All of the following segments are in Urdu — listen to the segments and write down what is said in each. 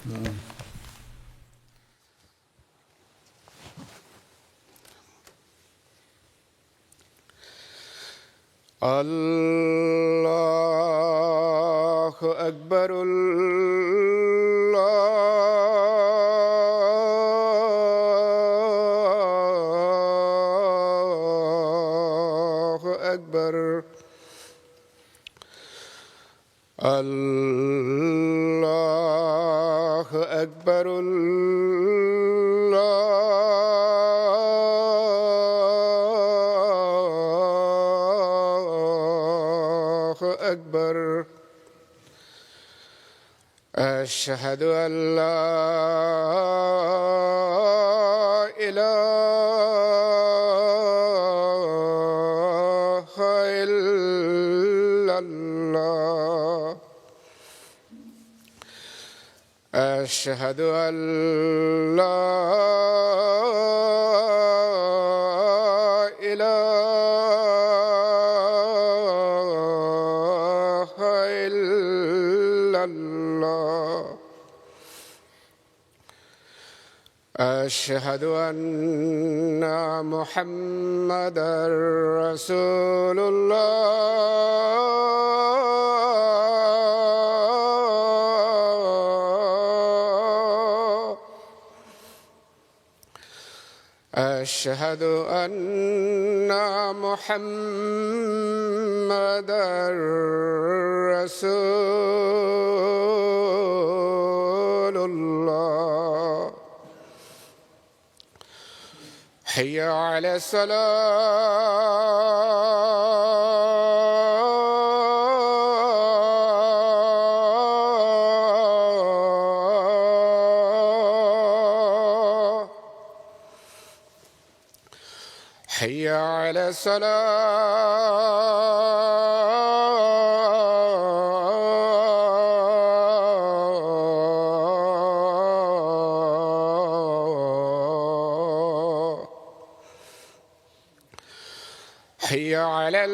اللہ اکبر اللہ اکبر اللہ اکبر أكبر أشهد أن لا إله إلا الله أشهد أن لا أشهد أن محمدًا رسول الله أشهد أن محمدًا رسول الله حي على الصلاة حي على حي على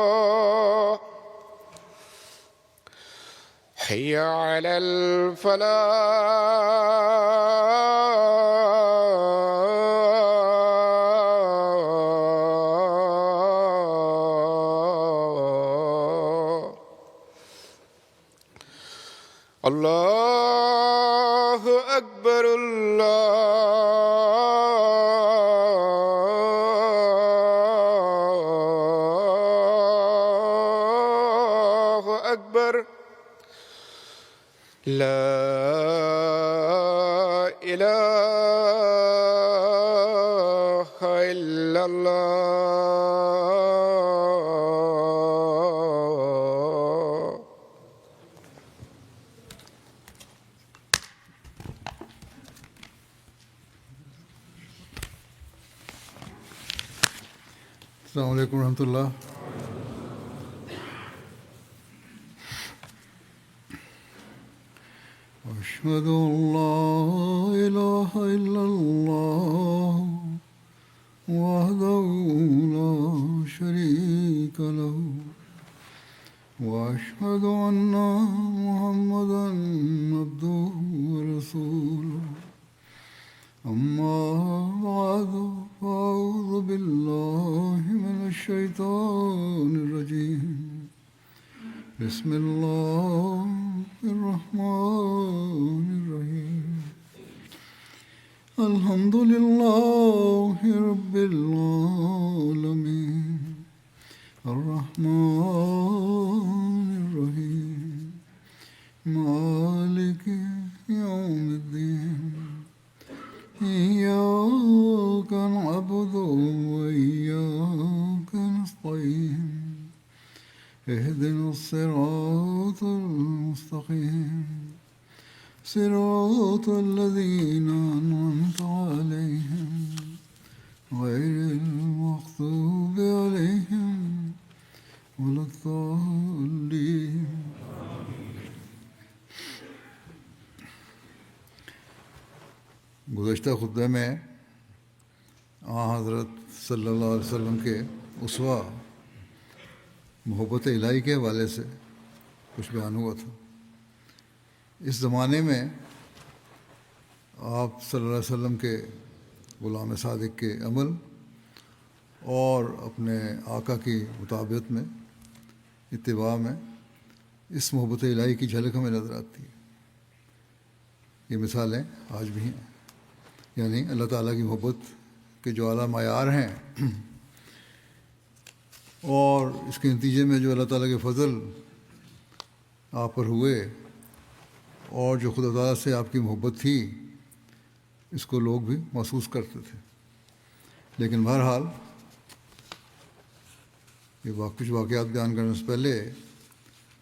الفلاح حي على الفلاح الله أكبر الله أكبر لا إله إلا الله السلام علیکم ورحمۃ اللہ. أشهد أن لا إله إلا الله وحده لا شريك له وأشهد أن محمدا عبده ورسوله أما بعد فأعوذ بالله من الشيطان الرجيم بسم الله الرحمن الرحيم الحمد لله رب العالمين الرحمن الرحيم مالك يوم الدين إياك نعبد وإياك نستعين اهدنا الصراط المستقيم صراط الذين أنعمت عليهم غير المغضوب عليهم ولا الضالين. گزشتہ خطبے میں حضرت صلی اللہ علیہ وسلم کے اسوہ محبت الہی کے حوالے سے کچھ بیان ہوا تھا۔ اس زمانے میں آپ صلی اللہ علیہ وسلم کے غلام صادق کے عمل اور اپنے آقا کی مطابقت میں، اتباع میں، اس محبت الہی کی جھلک ہمیں نظر آتی ہے۔ یہ مثالیں آج بھی ہیں، یعنی اللہ تعالیٰ کی محبت کے جو اعلیٰ معیار ہیں، اور اس کے نتیجے میں جو اللہ تعالیٰ کے فضل آپ پر ہوئے اور جو خدا تعالیٰ سے آپ کی محبت تھی، اس کو لوگ بھی محسوس کرتے تھے۔ لیکن بہرحال یہ کچھ واقعات بیان کرنے سے پہلے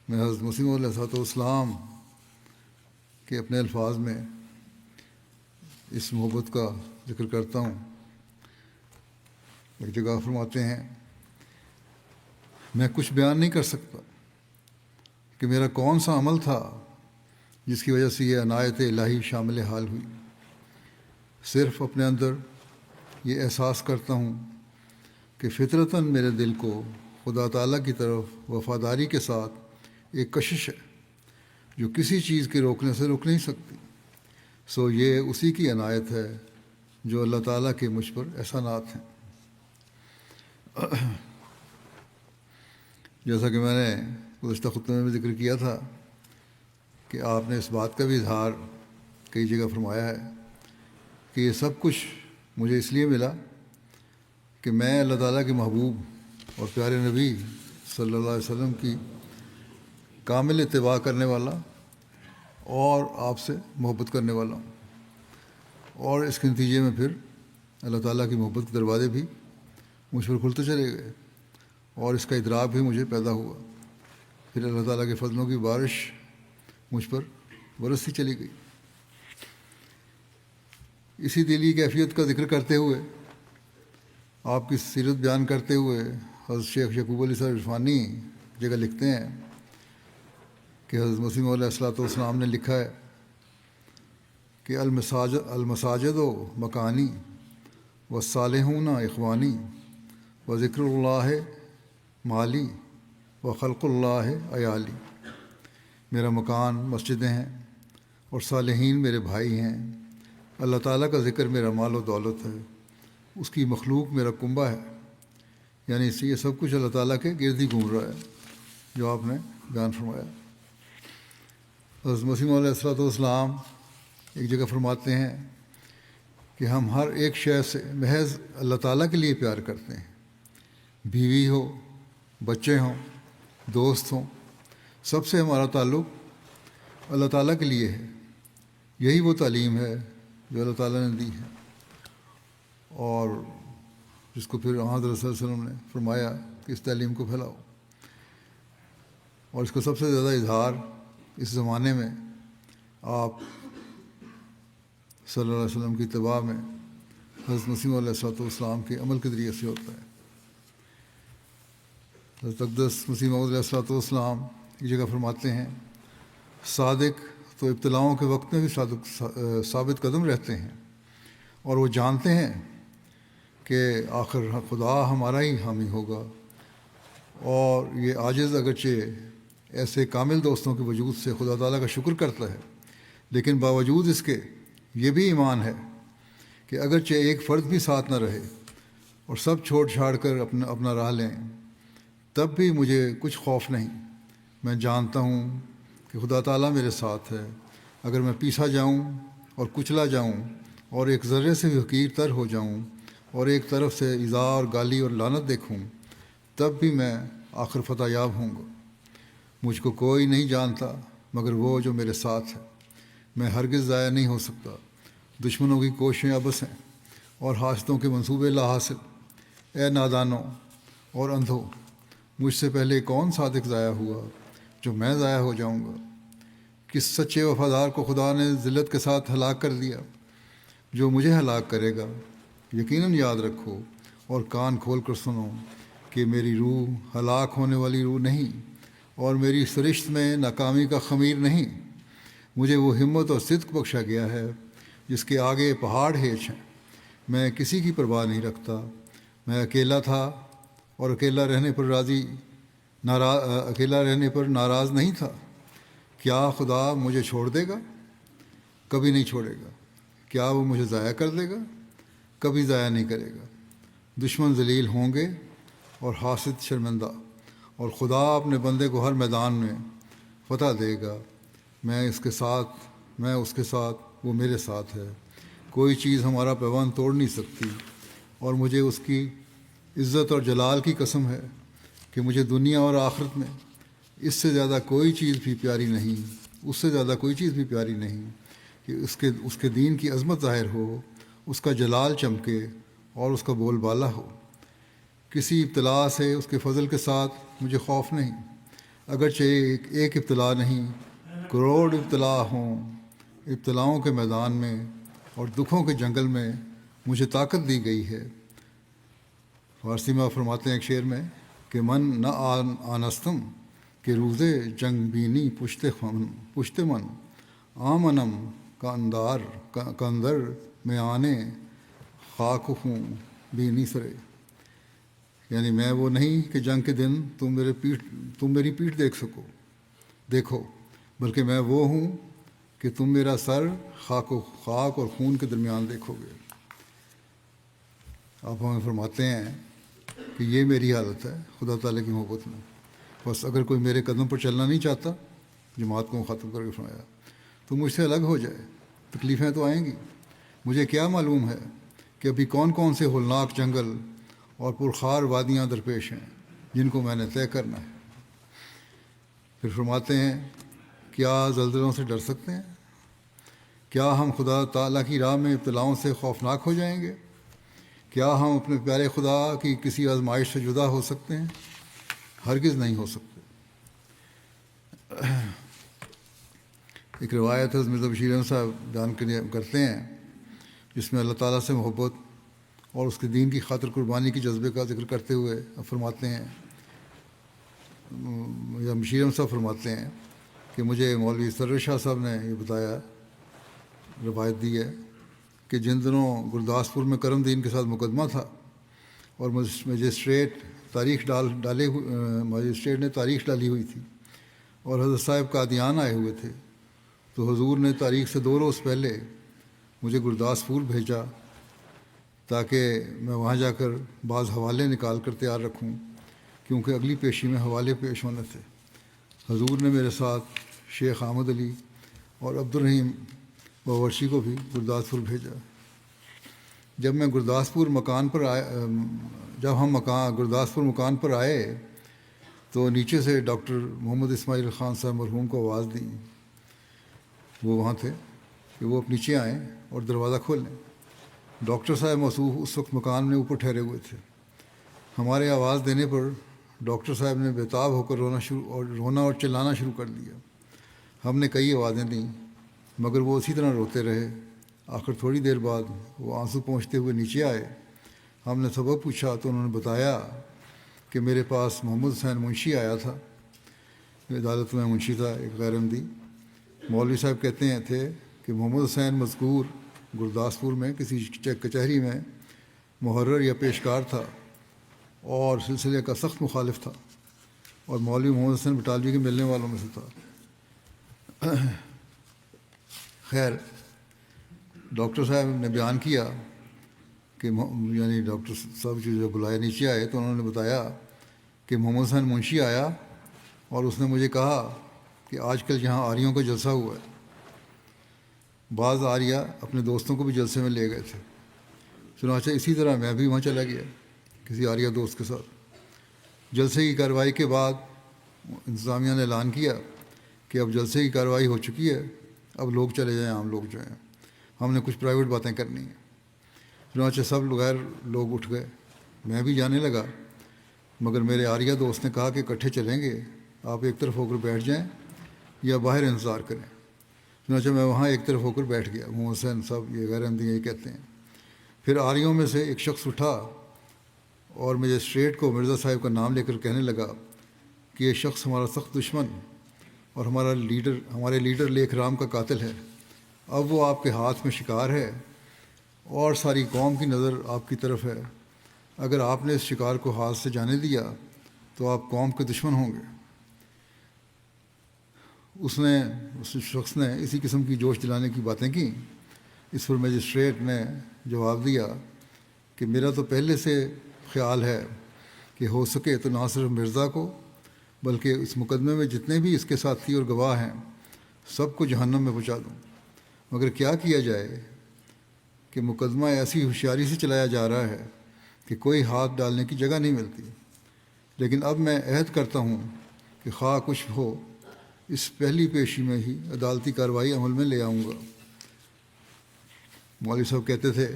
میں حضرت مسیح علیہ السلام کے اپنے الفاظ میں اس محبت کا ذکر کرتا ہوں۔ ایک جگہ فرماتے ہیں، میں کچھ بیان نہیں کر سکتا کہ میرا کون سا عمل تھا جس کی وجہ سے یہ عنایت الہی شامل حال ہوئی۔ صرف اپنے اندر یہ احساس کرتا ہوں کہ فطرتاً میرے دل کو خدا تعالیٰ کی طرف وفاداری کے ساتھ ایک کشش ہے جو کسی چیز کے روکنے سے رک نہیں سکتی۔ سو یہ اسی کی عنایت ہے جو اللہ تعالیٰ کے مجھ پر احسانات ہیں۔ جیسا کہ میں نے گزشتہ خطبے میں بھی ذکر کیا تھا کہ آپ نے اس بات کا بھی اظہار کئی جگہ فرمایا ہے کہ یہ سب کچھ مجھے اس لیے ملا کہ میں اللہ تعالیٰ کے محبوب اور پیارے نبی صلی اللہ علیہ وسلم کی کامل اتباع کرنے والا اور آپ سے محبت کرنے والا ہوں، اور اس کے نتیجے میں پھر اللہ تعالیٰ کی محبت کے دروازے بھی مجھ پر کھلتے چلے گئے اور اس کا ادراک بھی مجھے پیدا ہوا۔ پھر اللہ تعالیٰ کے فضلوں کی بارش مجھ پر برستی چلی گئی۔ اسی دلی کیفیت کا ذکر کرتے ہوئے، آپ کی سیرت بیان کرتے ہوئے، حضرت شیخ یعقوب علی صاحب عرفانی جگہ لکھتے ہیں کہ حضرت مسیح علیہ السلام نے لکھا ہے کہ المساجد و مکانی والصالحون اخوانی و ذکر اللہ مالی و خلق اللہ عیالی۔ میرا مکان مسجدیں ہیں اور صالحین میرے بھائی ہیں، اللہ تعالیٰ کا ذکر میرا مال و دولت ہے، اس کی مخلوق میرا کنبہ ہے۔ یعنی اس سے یہ سب کچھ اللہ تعالیٰ کے گرد ہی گھوم رہا ہے جو آپ نے بیان فرمایا۔ حضرت مسیح علیہ السلام ایک جگہ فرماتے ہیں کہ ہم ہر ایک شے سے محض اللہ تعالیٰ کے لیے پیار کرتے ہیں، بیوی ہو، بچے ہوں، دوست ہوں، سب سے ہمارا تعلق اللہ تعالیٰ کے لیے ہے۔ یہی وہ تعلیم ہے جو اللہ تعالیٰ نے دی ہے، اور جس کو پھر حضرت صلی اللہ علیہ وسلم نے فرمایا کہ اس تعلیم کو پھیلاؤ، اور اس کا سب سے زیادہ اظہار اس زمانے میں آپ صلی اللہ علیہ وسلم کی اتباع میں حضرت مسیح علیہ السلام کے عمل کے ذریعے سے ہوتا ہے۔ حضرت اقدس مسیح علیہ السلام ایک جگہ فرماتے ہیں، صادق تو ابتلاؤں کے وقت میں بھی ثابت قدم رہتے ہیں، اور وہ جانتے ہیں کہ آخر خدا ہمارا ہی حامی ہوگا، اور یہ عاجز اگرچہ ایسے کامل دوستوں کے وجود سے خدا تعالیٰ کا شکر کرتا ہے، لیکن باوجود اس کے یہ بھی ایمان ہے کہ اگرچہ ایک فرد بھی ساتھ نہ رہے اور سب چھوڑ چھاڑ کر اپنا راہ لیں، تب بھی مجھے کچھ خوف نہیں۔ میں جانتا ہوں کہ خدا تعالیٰ میرے ساتھ ہے۔ اگر میں پیسا جاؤں اور کچلا جاؤں اور ایک ذرے سے بھی حقیر تر ہو جاؤں اور ایک طرف سے ایذا اور گالی اور لعنت دیکھوں، تب بھی میں آخر فتح یاب ہوں گا۔ مجھ کو کوئی نہیں جانتا مگر وہ جو میرے ساتھ ہے۔ میں ہرگز ضائع نہیں ہو سکتا۔ دشمنوں کی کوششیں ابس ہیں اور حاسدوں کے منصوبے لا حاصل۔ اے نادانوں اور اندھوں، مجھ سے پہلے کون صادق ضائع ہوا جو میں ضائع ہو جاؤں گا؟ کس سچے وفادار کو خدا نے ذلت کے ساتھ ہلاک کر دیا جو مجھے ہلاک کرے گا؟ یقیناً یاد رکھو اور کان کھول کر سنو کہ میری روح ہلاک ہونے والی روح نہیں، اور میری سرشت میں ناکامی کا خمیر نہیں۔ مجھے وہ ہمت اور صدق بخشا گیا ہے جس کے آگے پہاڑ ہیچ ہیں۔ میں کسی کی پرواہ نہیں رکھتا، میں اکیلا تھا اور اکیلا رہنے پر ناراض نہیں تھا۔ کیا خدا مجھے چھوڑ دے گا؟ کبھی نہیں چھوڑے گا۔ کیا وہ مجھے ضائع کر دے گا؟ کبھی ضائع نہیں کرے گا۔ دشمن ذلیل ہوں گے اور حاسد شرمندہ، اور خدا اپنے بندے کو ہر میدان میں فتح دے گا۔ میں اس کے ساتھ، وہ میرے ساتھ ہے۔ کوئی چیز ہمارا پیوند توڑ نہیں سکتی، اور مجھے اس کی عزت اور جلال کی قسم ہے کہ مجھے دنیا اور آخرت میں اس سے زیادہ کوئی چیز بھی پیاری نہیں کہ اس کے دین کی عظمت ظاہر ہو، اس کا جلال چمکے اور اس کا بول بالا ہو۔ کسی ابتلا سے اس کے فضل کے ساتھ مجھے خوف نہیں، اگرچہ ایک ابتلا نہیں، کروڑ ابتلا ہوں۔ ابتلاؤں کے میدان میں اور دکھوں کے جنگل میں مجھے طاقت دی گئی ہے۔ فارسی میں فرماتے ہیں ایک شعر میں کہ من نہ آنستم کہ روزے جنگ بینی پشت من، آمنم کا اندر میں آنے خاک ہوں بینی سرے۔ یعنی میں وہ نہیں کہ جنگ کے دن تم میری پیٹھ دیکھو، بلکہ میں وہ ہوں کہ تم میرا سر خاک اور خون کے درمیان دیکھو گے۔ آپ ہمیں فرماتے ہیں کہ یہ میری حالت ہے خدا تعالیٰ کی محبت میں۔ بس اگر کوئی میرے قدم پر چلنا نہیں چاہتا، جماعت کو ختم کر کے فرمایا، تو مجھ سے الگ ہو جائے۔ تکلیفیں تو آئیں گی، مجھے کیا معلوم ہے کہ ابھی کون کون سے ہولناک جنگل اور پرخار وادیاں درپیش ہیں جن کو میں نے طے کرنا ہے۔ پھر فرماتے ہیں، کیا زلزلوں سے ڈر سکتے ہیں؟ کیا ہم خدا تعالیٰ کی راہ میں ابتلاؤں سے خوفناک ہو جائیں گے؟ کیا ہم اپنے پیارے خدا کی کسی آزمائش سے جدا ہو سکتے ہیں؟ ہرگز نہیں ہو سکتے۔ ایک روایت حضرت مرزا بشیر احمد صاحب بیان کرتے ہیں جس میں اللہ تعالیٰ سے محبت اور اس کے دین کی خاطر قربانی کے جذبے کا ذکر کرتے ہوئے فرماتے ہیں، یا بشیر احمد صاحب فرماتے ہیں کہ مجھے مولوی سرور شاہ صاحب نے یہ بتایا، روایت دی ہے کہ جن دنوں گرداسپور میں کرم دین کے ساتھ مقدمہ تھا اور مجسٹریٹ نے تاریخ ڈالی ہوئی تھی اور حضرت صاحب قادیان آئے ہوئے تھے، تو حضور نے تاریخ سے 2 روز پہلے مجھے گرداسپور بھیجا تاکہ میں وہاں جا کر بعض حوالے نکال کر تیار رکھوں، کیونکہ اگلی پیشی میں حوالے پیش ہونے تھے۔ حضور نے میرے ساتھ شیخ احمد علی اور عبدالرحیم باورچی کو بھی گرداسپور بھیجا۔ جب ہم گرداسپور مکان پر آئے تو نیچے سے ڈاکٹر محمد اسماعیل خان صاحب مرحوم کو آواز دی، وہ وہاں تھے، کہ وہ اب نیچے آئیں اور دروازہ کھولیں۔ ڈاکٹر صاحب موصوف اس وقت مکان میں اوپر ٹھہرے ہوئے تھے۔ ہمارے آواز دینے پر ڈاکٹر صاحب نے بےتاب ہو کر رونا اور چلانا شروع کر دیا۔ ہم نے کئی آوازیں دیں مگر وہ اسی طرح روتے رہے۔ آخر تھوڑی دیر بعد وہ آنسو پہنچتے ہوئے نیچے آئے۔ ہم نے سبب پوچھا تو انہوں نے بتایا کہ میرے پاس محمد حسین منشی آیا تھا، عدالت میں منشی تھا ایک غیر احمدی۔ مولوی صاحب کہتے تھے کہ محمد حسین مذکور گرداسپور میں کسی کچہری میں محرر یا پیشکار تھا اور سلسلے کا سخت مخالف تھا، اور مولوی محمد حسین بٹالوی کے ملنے والوں میں سے تھا۔ خیر، ڈاکٹر صاحب نے بیان کیا کہ یعنی ڈاکٹر صاحب جو بلائے نیچے آئے تو انہوں نے بتایا کہ محمد حسین منشی آیا اور اس نے مجھے کہا کہ آج کل یہاں آریوں کا جلسہ ہوا ہے۔ بعض آریہ اپنے دوستوں کو بھی جلسے میں لے گئے تھے، چنانچہ اسی طرح میں بھی وہاں چلا گیا کسی آریہ دوست کے ساتھ۔ جلسے کی کارروائی کے بعد انتظامیہ نے اعلان کیا کہ اب جلسے کی کارروائی ہو چکی ہے، اب لوگ چلے جائیں، عام لوگ جو ہیں، ہم نے کچھ پرائیویٹ باتیں کرنی ہیں۔ چنانچہ سب غیر لوگ اٹھ گئے، میں بھی جانے لگا، مگر میرے آریہ دوست نے کہا کہ اکٹھے چلیں گے، آپ ایک طرف ہو کر بیٹھ جائیں یا باہر انتظار کریں۔ چنانچہ میں وہاں ایک طرف ہو کر بیٹھ گیا۔ محمد حسین صاحب یہ غیر احمدی یہی کہتے ہیں۔ پھر آریوں میں سے ایک شخص اٹھا اور مجسٹریٹ کو مرزا صاحب کا نام لے کر کہنے لگا کہ یہ شخص ہمارا سخت دشمن اور ہمارے لیڈر لیکھ رام کا قاتل ہے، اب وہ آپ کے ہاتھ میں شکار ہے، اور ساری قوم کی نظر آپ کی طرف ہے. اگر آپ نے اس شکار کو ہاتھ سے جانے دیا تو آپ قوم کے دشمن ہوں گے. اس شخص نے اسی قسم کی جوش دلانے کی باتیں کیں. اس پر مجسٹریٹ نے جواب دیا کہ میرا تو پہلے سے خیال ہے کہ ہو سکے تو نہ صرف مرزا کو بلکہ اس مقدمے میں جتنے بھی اس کے ساتھی اور گواہ ہیں سب کو جہنم میں پہنچا دوں. مگر کیا کیا جائے کہ مقدمہ ایسی ہوشیاری سے چلایا جا رہا ہے کہ کوئی ہاتھ ڈالنے کی جگہ نہیں ملتی. لیکن اب میں عہد کرتا ہوں کہ خواہ کچھ ہو اس پہلی پیشی میں ہی عدالتی کارروائی عمل میں لے آؤں گا. مولوی صاحب کہتے تھے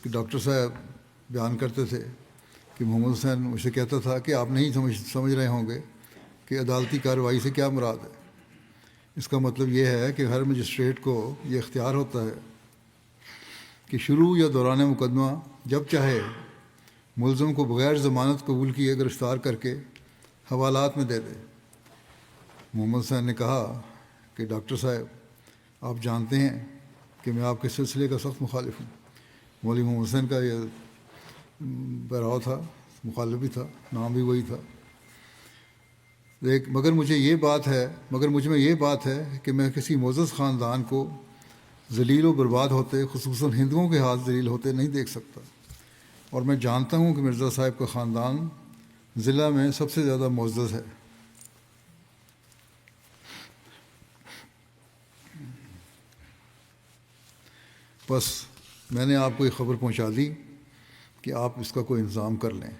کہ ڈاکٹر صاحب بیان کرتے تھے کہ محمد حسین مجھ سے کہتا تھا کہ آپ نہیں سمجھ رہے ہوں گے کہ عدالتی کارروائی سے کیا مراد ہے. اس کا مطلب یہ ہے کہ ہر مجسٹریٹ کو یہ اختیار ہوتا ہے کہ شروع یا دوران مقدمہ جب چاہے ملزم کو بغیر ضمانت قبول کیے گرفتار کر کے حوالات میں دے دے. محمد حسین نے کہا کہ ڈاکٹر صاحب آپ جانتے ہیں کہ میں آپ کے سلسلے کا سخت مخالف ہوں. مولوی محمد حسین کا یہ پیراو تھا، مخالف بھی تھا، نام بھی وہی تھا. مگر مجھ میں یہ بات ہے کہ میں کسی معزز خاندان کو ذلیل و برباد ہوتے، خصوصاً ہندوؤں کے ہاتھ ذلیل ہوتے نہیں دیکھ سکتا. اور میں جانتا ہوں کہ مرزا صاحب کا خاندان ضلع میں سب سے زیادہ معزز ہے. بس میں نے آپ کو یہ خبر پہنچا دی کہ آپ اس کا کوئی انتظام کر لیں.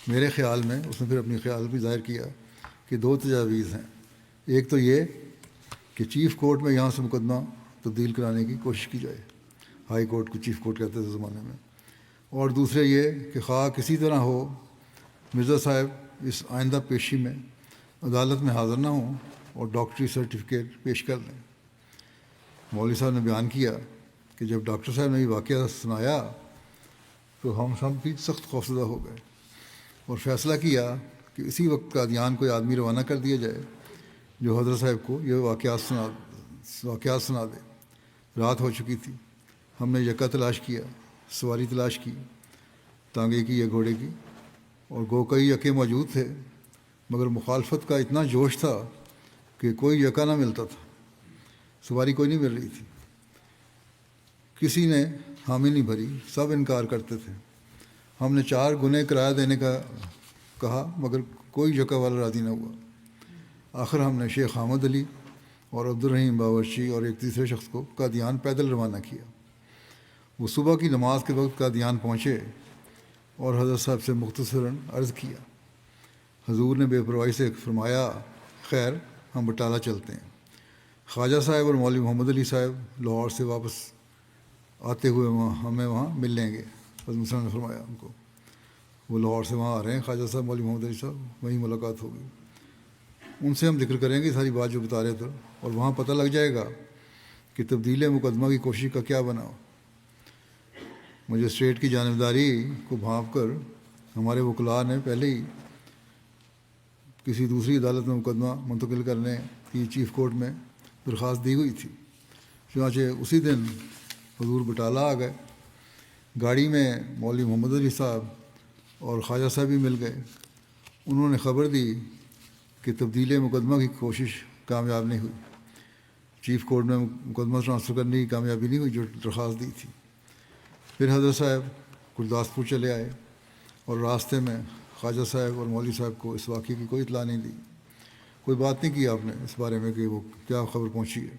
میرے خیال میں اس نے پھر اپنی خیال بھی ظاہر کیا کہ 2 تجاویز ہیں. ایک تو یہ کہ چیف کورٹ میں یہاں سے مقدمہ تبدیل کرانے کی کوشش کی جائے، ہائی کورٹ کو چیف کورٹ کہتے تھے زمانے میں. اور دوسرے یہ کہ خواہ کسی طرح ہو مرزا صاحب اس آئندہ پیشی میں عدالت میں حاضر نہ ہوں اور ڈاکٹری سرٹیفکیٹ پیش کر دیں. مولوی صاحب نے بیان کیا کہ جب ڈاکٹر صاحب نے یہ واقعہ سنایا تو ہم سب بھی سخت خوفزدہ ہو گئے اور فیصلہ کیا کہ اسی وقت قادیان کوئی آدمی روانہ کر دیا جائے جو حضرت صاحب کو یہ واقعات سنا دے. رات ہو چکی تھی. ہم نے یکا تلاش کیا، سواری تلاش کی، تانگے کی یا گھوڑے کی، اور گو کئی یکے موجود تھے مگر مخالفت کا اتنا جوش تھا کہ کوئی یکا نہ ملتا تھا. سواری کوئی نہیں مل رہی تھی. کسی نے حامی نہیں بھری، سب انکار کرتے تھے. ہم نے 4 گنے کرایہ دینے کا کہا مگر کوئی یکا والا راضی نہ ہوا. آخر ہم نے شیخ حامد علی اور عبدالرحیم باورچی اور ایک تیسرے شخص کو قادیان پیدل روانہ کیا. وہ صبح کی نماز کے وقت قادیان پہنچے اور حضرت صاحب سے مختصراً عرض کیا. حضور نے بے پرواہی سے فرمایا خیر ہم بٹالہ چلتے ہیں. خواجہ صاحب اور مولوی محمد علی صاحب لاہور سے واپس آتے ہوئے ہمیں وہاں مل لیں گے. حضرت مسلم نے فرمایا ان کو وہ لاہور سے وہاں آ رہے ہیں، خواجہ صاحب مولوی محمد علی صاحب، وہیں ملاقات ہوگی. ان سے ہم ذکر کریں گے ساری بات جو بتا رہے تھے اور وہاں پتہ لگ جائے گا کہ تبدیل مقدمہ کی کوشش کا کیا بنا. مجسٹریٹ کی جانبداری کو بھانپ کر ہمارے وکلاء نے پہلے ہی کسی دوسری عدالت میں مقدمہ منتقل کرنے کی چیف کورٹ میں درخواست دی ہوئی تھی. چنانچہ اسی دن حضور بٹالہ آ گئے. گاڑی میں مولوی محمد علی صاحب اور خواجہ صاحب بھی مل گئے. انہوں نے خبر دی کہ تبدیل مقدمہ کی کوشش کامیاب نہیں ہوئی. چیف کورٹ میں مقدمہ ٹرانسفر کرنے کی کامیابی نہیں ہوئی جو درخواست دی تھی. پھر حضرت صاحب گرداسپور چلے آئے اور راستے میں خواجہ صاحب اور مولوی صاحب کو اس واقعے کی کوئی اطلاع نہیں دی. کوئی بات نہیں کی آپ نے اس بارے میں کہ وہ کیا خبر پہنچی ہے.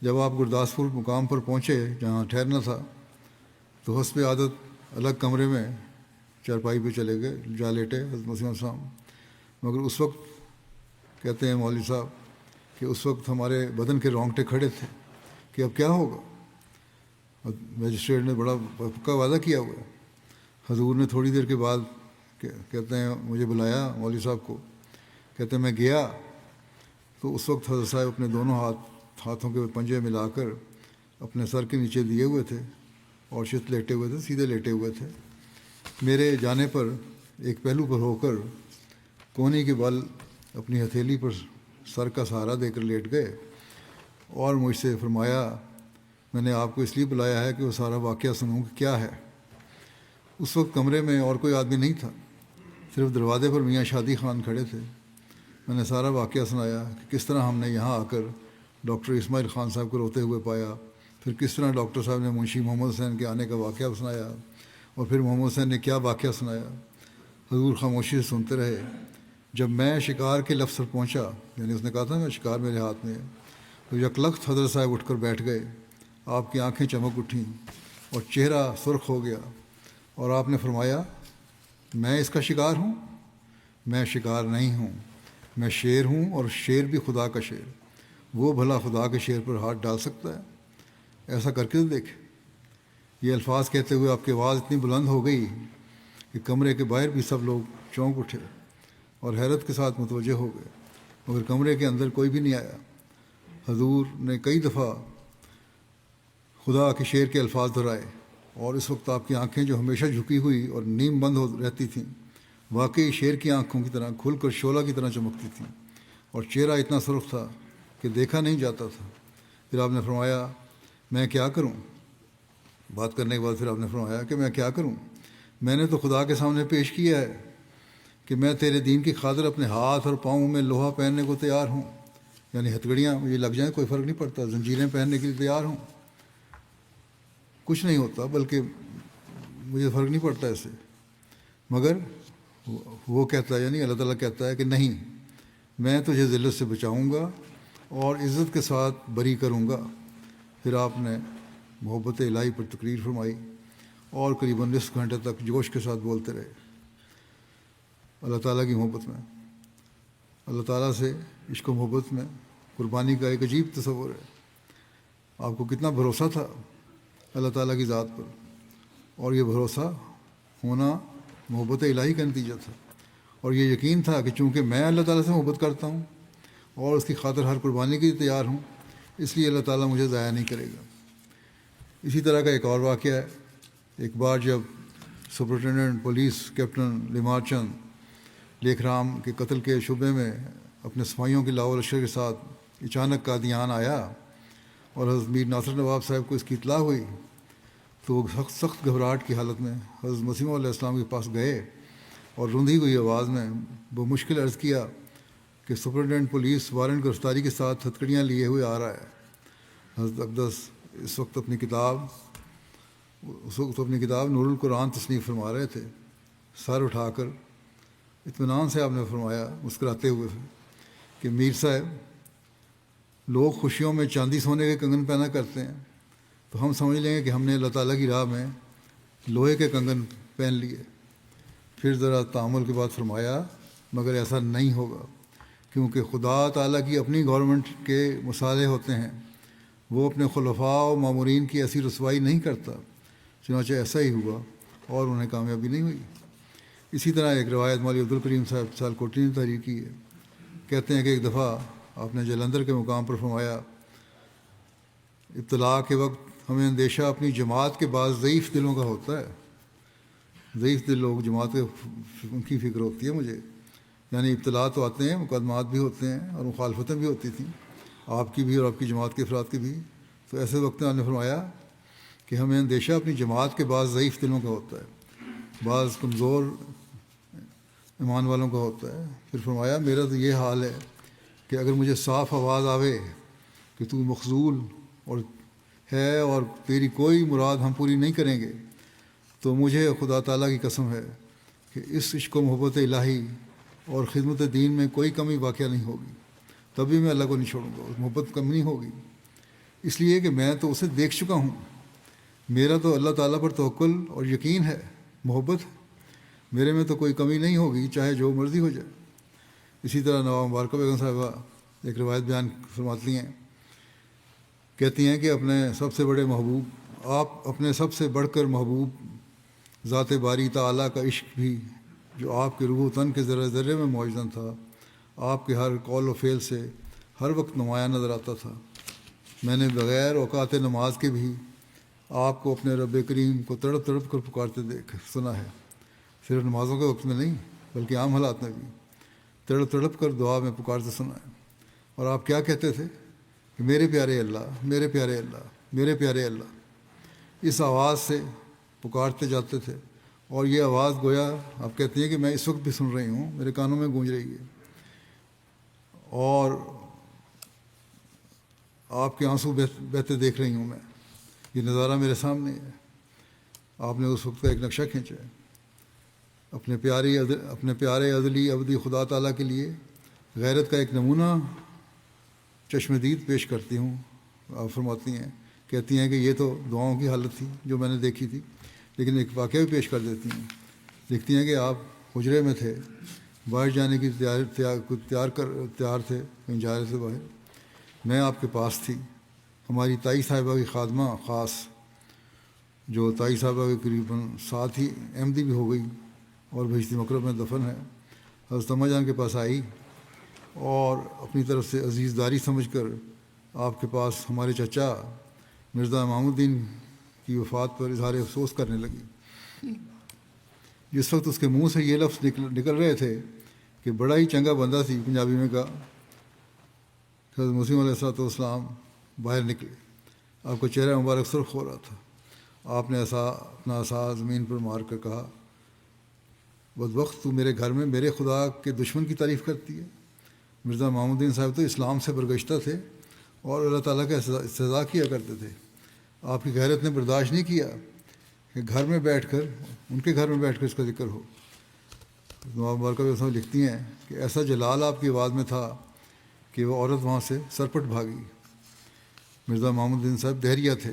جب آپ گرداسپور مقام پر پہنچے جہاں ٹھہرنا تھا تو حسب عادت الگ کمرے میں چارپائی پہ چلے گئے، جا لیٹے حضرت مسیح السلام. مگر اس وقت کہتے ہیں مولوی صاحب کہ اس وقت ہمارے بدن کے رونگٹے کھڑے تھے کہ اب کیا ہوگا. مجسٹریٹ نے بڑا پکا وعدہ کیا ہوا ہے. حضور نے تھوڑی دیر کے بعد کہتے ہیں مجھے بلایا مولوی صاحب کو. کہتے ہیں میں گیا تو اس وقت حضرت صاحب اپنے دونوں ہاتھوں کے پنجے ملا کر اپنے سر کے نیچے دیے ہوئے تھے اور شت لیٹے ہوئے تھے، سیدھے لیٹے ہوئے تھے. میرے جانے پر ایک پہلو پر ہو کر کونی کے بل اپنی ہتھیلی پر سر کا سہارا دے کر لیٹ گئے اور مجھ سے فرمایا میں نے آپ کو اس لیے بلایا ہے کہ وہ سارا واقعہ سنوں کہ کیا ہے۔ اس وقت کمرے میں اور کوئی آدمی نہیں تھا، صرف دروازے پر میاں شادی خان کھڑے تھے۔ میں نے سارا واقعہ سنایا کہ کس طرح ہم نے یہاں آ کر ڈاکٹر اسماعیل خان صاحب کو روتے ہوئے پایا، پھر کس طرح ڈاکٹر صاحب نے منشی محمد حسین کے آنے کا واقعہ سنایا، اور پھر محمد حسین نے کیا واقعہ سنایا۔ حضور خاموشی سے سنتے رہے۔ جب میں شکار کے لفظ پر پہنچا، یعنی اس نے کہا تھا میں شکار میرے ہاتھ میں ہے، تو یکلخت حضرت صاحب اٹھ کر بیٹھ گئے۔ آپ کی آنکھیں چمک اٹھیں اور چہرہ سرخ ہو گیا، اور آپ نے فرمایا میں اس کا شکار ہوں؟ میں شکار نہیں ہوں، میں شیر ہوں، اور شیر بھی خدا کا شیر۔ وہ بھلا خدا کے شیر پر ہاتھ ڈال سکتا ہے؟ ایسا کر کے دیکھ۔ یہ الفاظ کہتے ہوئے آپ کی آواز اتنی بلند ہو گئی کہ کمرے کے باہر بھی سب لوگ چونک اٹھے اور حیرت کے ساتھ متوجہ ہو گئے، مگر کمرے کے اندر کوئی بھی نہیں آیا۔ حضور نے کئی دفعہ خدا کے شیر کے الفاظ دہرائے، اور اس وقت آپ کی آنکھیں جو ہمیشہ جھکی ہوئی اور نیم بند ہو رہتی تھیں، واقعی شیر کی آنکھوں کی طرح کھل کر شعلہ کی طرح چمکتی تھیں، اور چہرہ اتنا سرخ تھا کہ دیکھا نہیں جاتا تھا۔ پھر آپ نے فرمایا میں کیا کروں؟ بات کرنے کے بعد پھر آپ نے فرمایا کہ میں کیا کروں؟ میں نے تو خدا کے سامنے پیش کیا ہے کہ میں تیرے دین کی خاطر اپنے ہاتھ اور پاؤں میں لوہا پہننے کو تیار ہوں، یعنی ہتھکڑیاں مجھے لگ جائیں کوئی فرق نہیں پڑتا، زنجیریں پہننے کے لیے تیار ہوں، کچھ نہیں ہوتا، بلکہ مجھے فرق نہیں پڑتا اس سے۔ مگر وہ کہتا ہے، یعنی اللہ تعالیٰ کہتا ہے کہ نہیں، میں تجھے ذلت سے بچاؤں گا اور عزت کے ساتھ بری کروں گا۔ پھر آپ نے محبت الہی پر تقریر فرمائی اور قریباً نصف گھنٹے تک جوش کے ساتھ بولتے رہے۔ اللہ تعالیٰ کی محبت میں، اللہ تعالیٰ سے عشق و محبت میں قربانی کا ایک عجیب تصور ہے۔ آپ کو کتنا بھروسہ تھا اللہ تعالیٰ کی ذات پر، اور یہ بھروسہ ہونا محبت الہی کا نتیجہ تھا، اور یہ یقین تھا کہ چونکہ میں اللہ تعالیٰ سے محبت کرتا ہوں اور اس کی خاطر ہر قربانی کے لیے تیار ہوں، اس لیے اللہ تعالیٰ مجھے ضائع نہیں کرے گا۔ اسی طرح کا ایک اور واقعہ ہے۔ ایک بار جب سپرنٹینڈنٹ پولیس کیپٹن لیمار چند لیکھ رام کے قتل کے شبے میں اپنے سپاہیوں کے لاؤ لشکر کے ساتھ اچانک قادیان آیا اور حضرت میر ناصر نواب صاحب کو اس کی اطلاع ہوئی، تو وہ سخت گھبراہٹ کی حالت میں حضرت مسیح علیہ السلام کے پاس گئے اور رندھی ہوئی آواز میں بمشکل عرض کیا کہ سپرنٹینڈنٹ پولیس وارنٹ گرفتاری کے ساتھ ہتھکڑیاں لیے ہوئے آ رہا ہے۔ حضرت اقدس اس وقت اپنی کتاب نور القرآن تصنیف فرما رہے تھے۔ سر اٹھا کر اطمینان سے آپ نے فرمایا مسکراتے ہوئے کہ میر صاحب، لوگ خوشیوں میں چاندی سونے کے کنگن پہنا کرتے ہیں، تو ہم سمجھ لیں گے کہ ہم نے اللہ تعالیٰ کی راہ میں لوہے کے کنگن پہن لیے۔ پھر ذرا تأمل کے بعد فرمایا مگر ایسا نہیں ہوگا، کیونکہ خدا تعالیٰ کی اپنی گورنمنٹ کے مصالحے ہوتے ہیں، وہ اپنے خلفاء و مامورین کی ایسی رسوائی نہیں کرتا۔ چنانچہ ایسا ہی ہوا اور انہیں کامیابی نہیں ہوئی۔ اسی طرح ایک روایت مولوی عبدالکریم صاحب سیالکوٹی نے تحریر کی ہے۔ کہتے ہیں کہ ایک دفعہ آپ نے جلندھر کے مقام پر فرمایا ابتلاء کے وقت ہمیں اندیشہ اپنی جماعت کے بعض ضعیف دلوں کا ہوتا ہے۔ ضعیف دل لوگ جماعت کے، ان کی فکر ہوتی ہے مجھے، یعنی ابتلاء تو آتے ہیں، مقدمات بھی ہوتے ہیں اور مخالفتیں بھی ہوتی تھیں، آپ کی بھی اور آپ کی جماعت کے افراد کی بھی۔ تو ایسے وقت میں آپ نے فرمایا کہ ہمیں اندیشہ اپنی جماعت کے بعض ضعیف دلوں کا ہوتا ہے، بعض کمزور ایمان والوں کا ہوتا ہے۔ پھر فرمایا میرا تو یہ حال ہے کہ اگر مجھے صاف آواز آوے کہ تو مخذول اور ہے اور تیری کوئی مراد ہم پوری نہیں کریں گے، تو مجھے خدا تعالیٰ کی قسم ہے کہ اس عشق و محبت الہی اور خدمت دین میں کوئی کمی واقع نہیں ہوگی، تبھی میں اللہ کو نہیں چھوڑوں گا، محبت کم نہیں ہوگی، اس لیے کہ میں تو اسے دیکھ چکا ہوں۔ میرا تو اللہ تعالیٰ پر توکل اور یقین ہے، محبت، میرے میں تو کوئی کمی نہیں ہوگی چاہے جو مرضی ہو جائے۔ اسی طرح نواب مبارکہ بیگم صاحبہ ایک روایت بیان فرماتی ہیں، کہتی ہیں کہ اپنے سب سے بڑے محبوب، آپ اپنے سب سے بڑھ کر محبوب ذات باری تعالیٰ کا عشق بھی جو آپ کے روح و تن کے ذرے ذرے میں موجود تھا، آپ کے ہر قول و فعل سے ہر وقت نمایاں نظر آتا تھا۔ میں نے بغیر اوقات نماز کے بھی آپ کو اپنے رب کریم کو تڑپ تڑپ کر پکارتے دیکھ سنا ہے، صرف نمازوں کے وقت میں نہیں بلکہ عام حالات میں بھی تڑپ تڑپ کر دعا میں پکارتے سنا ہے۔ اور آپ کیا کہتے تھے کہ میرے پیارے اللہ، میرے پیارے اللہ، میرے پیارے اللہ۔ اس آواز سے پکارتے جاتے تھے، اور یہ آواز گویا آپ کہتی ہیں کہ میں اس وقت بھی سن رہی ہوں، میرے کانوں میں گونج رہی ہے، اور آپ کے آنسو بہتے دیکھ رہی ہوں میں۔ یہ نظارہ میرے سامنے ہے۔ آپ نے اس وقت کا ایک نقشہ کھینچا ہے۔ اپنے پیارے ازلی ابدی خدا تعالیٰ کے لیے غیرت کا ایک نمونہ چشم دید پیش کرتی ہوں۔ آپ فرماتی ہیں، کہتی ہیں کہ یہ تو دعاؤں کی حالت تھی جو میں نے دیکھی تھی، لیکن ایک واقعہ بھی پیش کر دیتی ہیں۔ لکھتی ہیں کہ آپ حجرے میں تھے، باہر جانے کی تیار تھے، کہیں جا رہے تھے باہر، میں آپ کے پاس تھی۔ ہماری تائی صاحبہ کی خادمہ خاص، جو تائی صاحبہ کے قریباً ساتھ ہی احمدی بھی ہو گئی اور بہشتی مکرم میں دفن ہے، حضرت اماں جان کے پاس آئی اور اپنی طرف سے عزیز داری سمجھ کر آپ کے پاس ہمارے چچا مرزا امام الدین کی وفات پر اظہار افسوس کرنے لگی۔ جس وقت اس کے منہ سے یہ لفظ نکل رہے تھے کہ بڑا ہی چنگا بندہ تھی، پنجابی میں کہا، حضرت مسیم علیہ والسلام باہر نکلے۔ آپ کا چہرہ مبارک سرخ ہو رہا تھا۔ آپ نے اپنا عصا زمین پر مار کر کہا، بدبخت، تو میرے گھر میں میرے خدا کے دشمن کی تعریف کرتی ہے۔ مرزا امام الدین صاحب تو اسلام سے برگشتہ تھے اور اللہ تعالیٰ کا استحضاء کیا کرتے تھے۔ آپ کی غیرت نے برداشت نہیں کیا کہ گھر میں بیٹھ کر، ان کے گھر میں بیٹھ کر اس کا ذکر ہو۔ مبارکہ میں لکھتی ہیں کہ ایسا جلال آپ کی آواز میں تھا کہ وہ عورت وہاں سے سرپٹ بھاگی۔ مرزا امام الدین صاحب دہریہ تھے،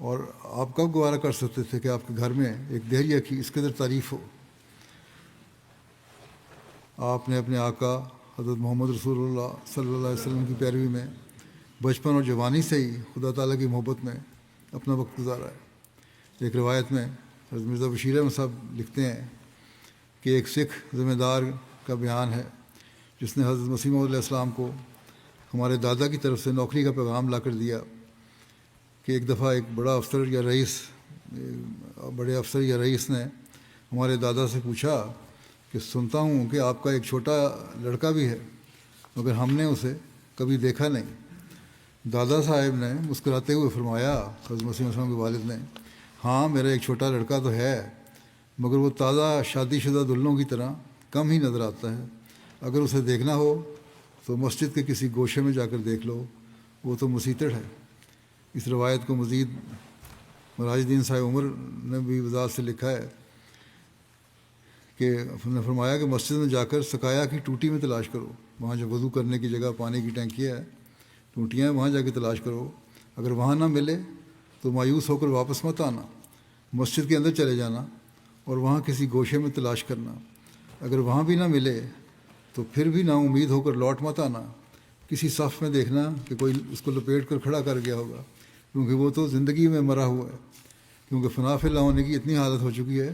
اور آپ کب گوارہ کر سکتے تھے کہ آپ کے گھر میں ایک دہریہ کی اس قدر تعریف ہو۔ آپ نے اپنے آقا حضرت محمد رسول اللہ صلی اللہ علیہ وسلم کی پیروی میں بچپن اور جوانی سے ہی خدا تعالیٰ کی محبت میں اپنا وقت گزارا ہے۔ ایک روایت میں حضرت مرزا بشیر احمد صاحب لکھتے ہیں کہ ایک سکھ ذمہ دار کا بیان ہے جس نے حضرت مسیح موعود علیہ السلام کو ہمارے دادا کی طرف سے نوکری کا پیغام لا کر دیا کہ ایک دفعہ ایک بڑے افسر یا رئیس نے ہمارے دادا سے پوچھا کہ سنتا ہوں کہ آپ کا ایک چھوٹا لڑکا بھی ہے، مگر ہم نے اسے کبھی دیکھا نہیں۔ دادا صاحب نے مسکراتے ہوئے فرمایا، حضرت مسیح السلام کے والد نے، ہاں میرا ایک چھوٹا لڑکا تو ہے، مگر وہ تازہ شادی شدہ دلہنوں کی طرح کم ہی نظر آتا ہے۔ اگر اسے دیکھنا ہو تو مسجد کے کسی گوشے میں جا کر دیکھ لو، وہ تو مسیتڑ ہے۔ اس روایت کو مزید مراج الدین صاحب عمر نے بھی وضاحت سے لکھا ہے کہ نے فرمایا کہ مسجد میں جا کر سقایا کی ٹوٹی میں تلاش کرو، وہاں جو وضو کرنے کی جگہ پانی کی ٹینکیاں ہے، ٹوٹیاں ہیں، وہاں جا کے تلاش کرو۔ اگر وہاں نہ ملے تو مایوس ہو کر واپس مت آنا، مسجد کے اندر چلے جانا اور وہاں کسی گوشے میں تلاش کرنا۔ اگر وہاں بھی نہ ملے تو پھر بھی نا امید ہو کر لوٹ مت آنا، کسی صف میں دیکھنا کہ کوئی اس کو لپیٹ کر کھڑا کر گیا ہوگا، کیونکہ وہ تو زندگی میں مرا ہوا ہے، کیونکہ فنا فی اللہ ہونے کی اتنی حالت ہو چکی ہے،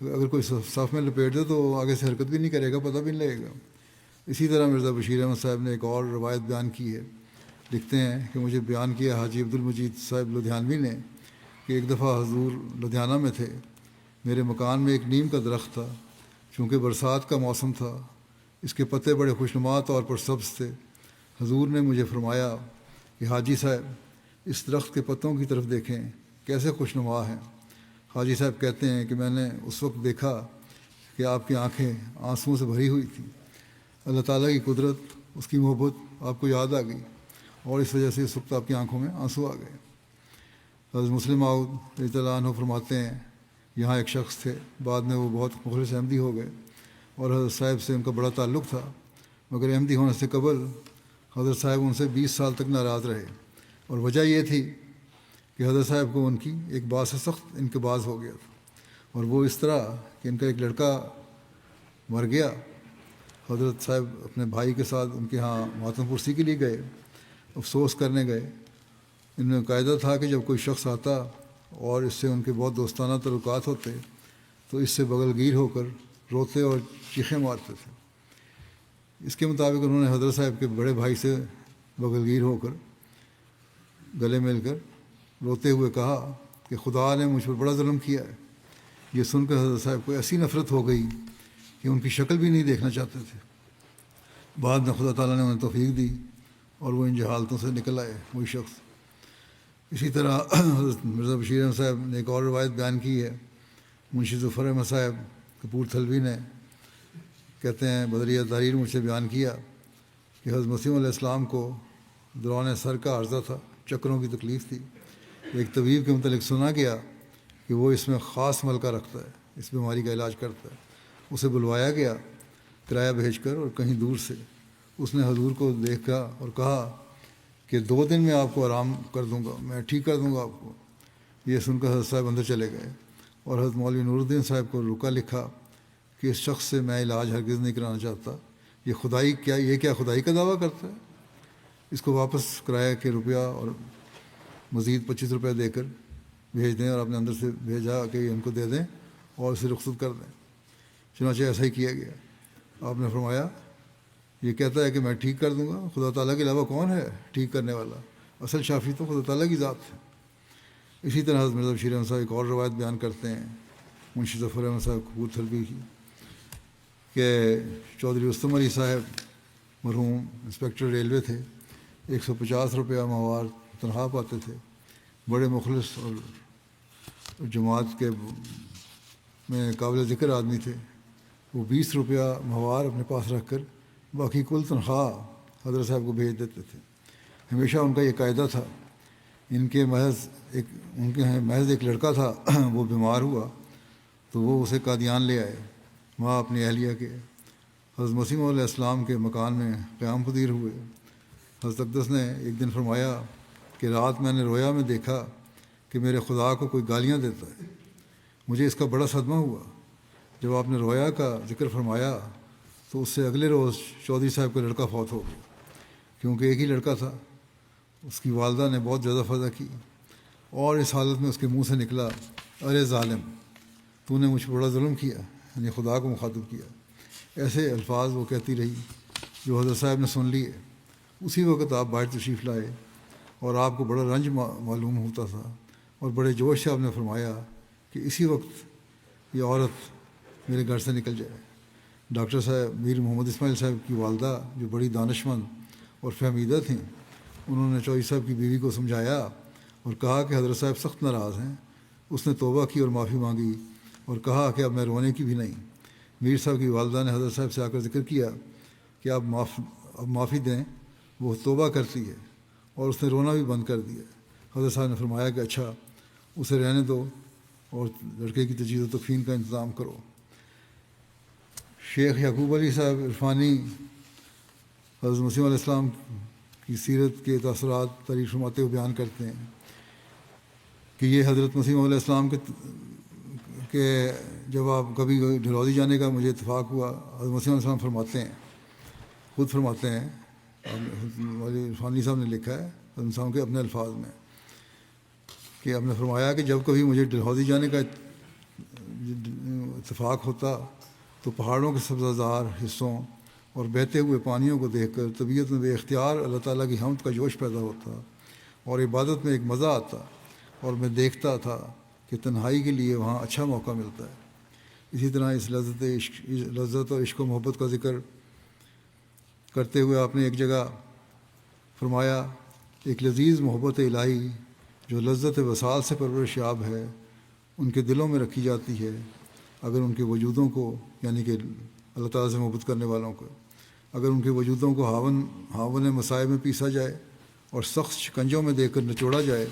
اگر کوئی صف میں لپیٹ دے تو آگے سے حرکت بھی نہیں کرے گا، پتہ بھی نہیں لگے گا۔ اسی طرح مرزا بشیر احمد صاحب نے ایک اور روایت بیان کی ہے۔ لکھتے ہیں کہ مجھے بیان کیا حاجی عبد المجید صاحب لدھیانوی نے کہ ایک دفعہ حضور لدھیانہ میں تھے، میرے مکان میں ایک نیم کا درخت تھا، چونکہ برسات کا موسم تھا، اس کے پتے بڑے خوشنما طور پر سبز تھے۔ حضور نے مجھے فرمایا کہ حاجی صاحب اس درخت کے پتوں کی طرف دیکھیں کیسے خوشنما ہیں۔ حاجی صاحب کہتے ہیں کہ میں نے اس وقت دیکھا کہ آپ کی آنکھیں آنسوؤں سے بھری ہوئی تھیں۔ اللہ تعالیٰ کی قدرت، اس کی محبت آپ کو یاد آ گئی اور اس وجہ سے اس وقت آپ کی آنکھوں میں آنسو آ گئے۔ حضرت مسلم موعود رضی اللہ عنہ فرماتے ہیں، یہاں ایک شخص تھے، بعد میں وہ بہت مخلص احمدی ہو گئے اور حضرت صاحب سے ان کا بڑا تعلق تھا، مگر احمدی ہونے سے قبل حضرت صاحب ان سے 20 سال تک ناراض رہے، اور وجہ یہ تھی کہ حضرت صاحب کو ان کی ایک بات سے سخت انقباض ہو گیا تھا، اور وہ اس طرح کہ ان کا ایک لڑکا مر گیا۔ حضرت صاحب اپنے بھائی کے ساتھ ان کے ہاں ماتم پرسی کے لیے گئے، افسوس کرنے گئے۔ ان میں قاعدہ تھا کہ جب کوئی شخص آتا اور اس سے ان کے بہت دوستانہ تعلقات ہوتے تو اس سے بغل گیر ہو کر روتے اور چیخیں مارتے تھے۔ اس کے مطابق انہوں نے حضرت صاحب کے بڑے بھائی سے بغل گیر ہو کر گلے مل کر روتے ہوئے کہا کہ خدا نے مجھ پر بڑا ظلم کیا ہے۔ یہ سن کر حضرت صاحب کو ایسی نفرت ہو گئی کہ ان کی شکل بھی نہیں دیکھنا چاہتے تھے۔ بعد میں خدا تعالیٰ نے انہیں توفیق دی اور وہ ان جہالتوں سے نکل آئے۔ وہی شخص اسی طرح حضرت مرزا بشیر احمد صاحب نے ایک اور روایت بیان کی ہے. منشی ظفر احمد صاحب کپور تھلوی نے کہتے ہیں بدریہ تحریر مجھ سے بیان کیا کہ حضرت مسیح علیہ السلام کو دوران سر کا عرضہ تھا، چکروں کی تکلیف تھی. ایک طبیب کے متعلق سنا گیا کہ وہ اس میں خاص ملکہ رکھتا ہے، اس بیماری کا علاج کرتا ہے. اسے بلوایا گیا کرایہ بھیج کر اور کہیں دور سے. اس نے حضور کو دیکھا اور کہا کہ 2 دن میں آپ کو آرام کر دوں گا، میں ٹھیک کر دوں گا آپ کو. یہ سن کر حضرت صاحب اندر چلے گئے اور حضرت مولوی نور الدین صاحب کو رکا لکھا کہ اس شخص سے میں علاج ہرگز نہیں کرانا چاہتا، یہ خدائی کا دعویٰ کرتا ہے. اس کو واپس کرایہ کے روپیہ اور مزید 25 روپے دے کر بھیج دیں اور اپنے اندر سے بھیجا کہ ان کو دے دیں اور اسے رخصت کر دیں. چنانچہ ایسا ہی کیا گیا. آپ نے فرمایا یہ کہتا ہے کہ میں ٹھیک کر دوں گا، خدا تعالیٰ کے علاوہ کون ہے ٹھیک کرنے والا؟ اصل شافی تو خدا تعالیٰ کی ذات ہے. اسی طرح حضرت مرزا بشیر احمد صاحب ایک اور روایت بیان کرتے ہیں منشی ظفر احمد صاحب کپور تھلوی کی کہ چودھری رستم علی صاحب مرحوم انسپکٹر ریلوے تھے، 150 روپیہ ماہوار تنخواہ پاتے تھے. بڑے مخلص اور جماعت کے میں قابل ذکر آدمی تھے. وہ 20 روپیہ ماہوار اپنے پاس رکھ کر باقی کل تنخواہ حضرت صاحب کو بھیج دیتے تھے. ہمیشہ ان کا یہ قاعدہ تھا. ان کے محض ایک لڑکا تھا، وہ بیمار ہوا تو وہ اسے قادیان لے آئے، وہاں اپنی اہلیہ کے حضرت مسیح علیہ السلام کے مکان میں قیام پذیر ہوئے. حضرت اقدس نے ایک دن فرمایا کہ رات میں نے رویا میں دیکھا کہ میرے خدا کو کوئی گالیاں دیتا ہے. مجھے اس کا بڑا صدمہ ہوا. جب آپ نے رویا کا ذکر فرمایا تو اس سے اگلے روز چودھری صاحب کا لڑکا فوت ہو گیا. کیونکہ ایک ہی لڑکا تھا، اس کی والدہ نے بہت زیادہ فضا کی اور اس حالت میں اس کے منہ سے نکلا، ارے ظالم، تو نے مجھ پر بڑا ظلم کیا، یعنی خدا کو مخاطب کیا. ایسے الفاظ وہ کہتی رہی جو حضرت صاحب نے سن لیے. اسی وقت آپ باہر تشریف لائے اور آپ کو بڑا رنج معلوم ہوتا تھا اور بڑے جوش سے آپ نے فرمایا کہ اسی وقت یہ عورت میرے گھر سے نکل جائے. ڈاکٹر صاحب میر محمد اسماعیل صاحب کی والدہ جو بڑی دانشمند اور فہمیدہ تھیں، انہوں نے چودھری صاحب کی بیوی کو سمجھایا اور کہا کہ حضرت صاحب سخت ناراض ہیں. اس نے توبہ کی اور معافی مانگی اور کہا کہ اب میں رونے کی بھی نہیں. میر صاحب کی والدہ نے حضرت صاحب سے آ کر ذکر کیا کہ اب معافی دیں. وہ توبہ کرتی ہے اور اس نے رونا بھی بند کر دیا. حضرت صاحب نے فرمایا کہ اچھا اسے رہنے دو اور لڑکے کی تجہیز و تکفین کا انتظام کرو. شیخ یعقوب علی صاحب عرفانی حضرت مسیح علیہ السلام کی سیرت کے تاثرات تعریف فرماتے ہوئے بیان کرتے ہیں کہ یہ حضرت مسیح علیہ السلام کے جب آپ کبھی ڈھلوزی جانے کا مجھے اتفاق ہوا، حضرت مسیح علیہ السلام فرماتے ہیں، خود فرماتے ہیں، عرفانی صاحب نے لکھا ہے حضرت صاحب کے اپنے الفاظ میں کہ آپ نے فرمایا کہ جب کبھی مجھے ڈلہوزی جانے کا اتفاق ہوتا تو پہاڑوں کے سبزہ زار حصوں اور بہتے ہوئے پانیوں کو دیکھ کر طبیعت میں بے اختیار اللہ تعالیٰ کی حمد کا جوش پیدا ہوتا اور عبادت میں ایک مزہ آتا اور میں دیکھتا تھا کہ تنہائی کے لیے وہاں اچھا موقع ملتا ہے. اسی طرح اس لذت اور عشق و محبت کا ذکر کرتے ہوئے آپ نے ایک جگہ فرمایا ایک لذیذ محبت الہی جو لذت وصال سے پرورش یاب ہے ان کے دلوں میں رکھی جاتی ہے. اگر ان کے وجودوں کو یعنی کہ اللہ تعالیٰ سے محبت کرنے والوں کو اگر ان کے وجودوں کو ہاون مسائب میں پیسا جائے اور سخت شکنجوں میں دے کر نچوڑا جائے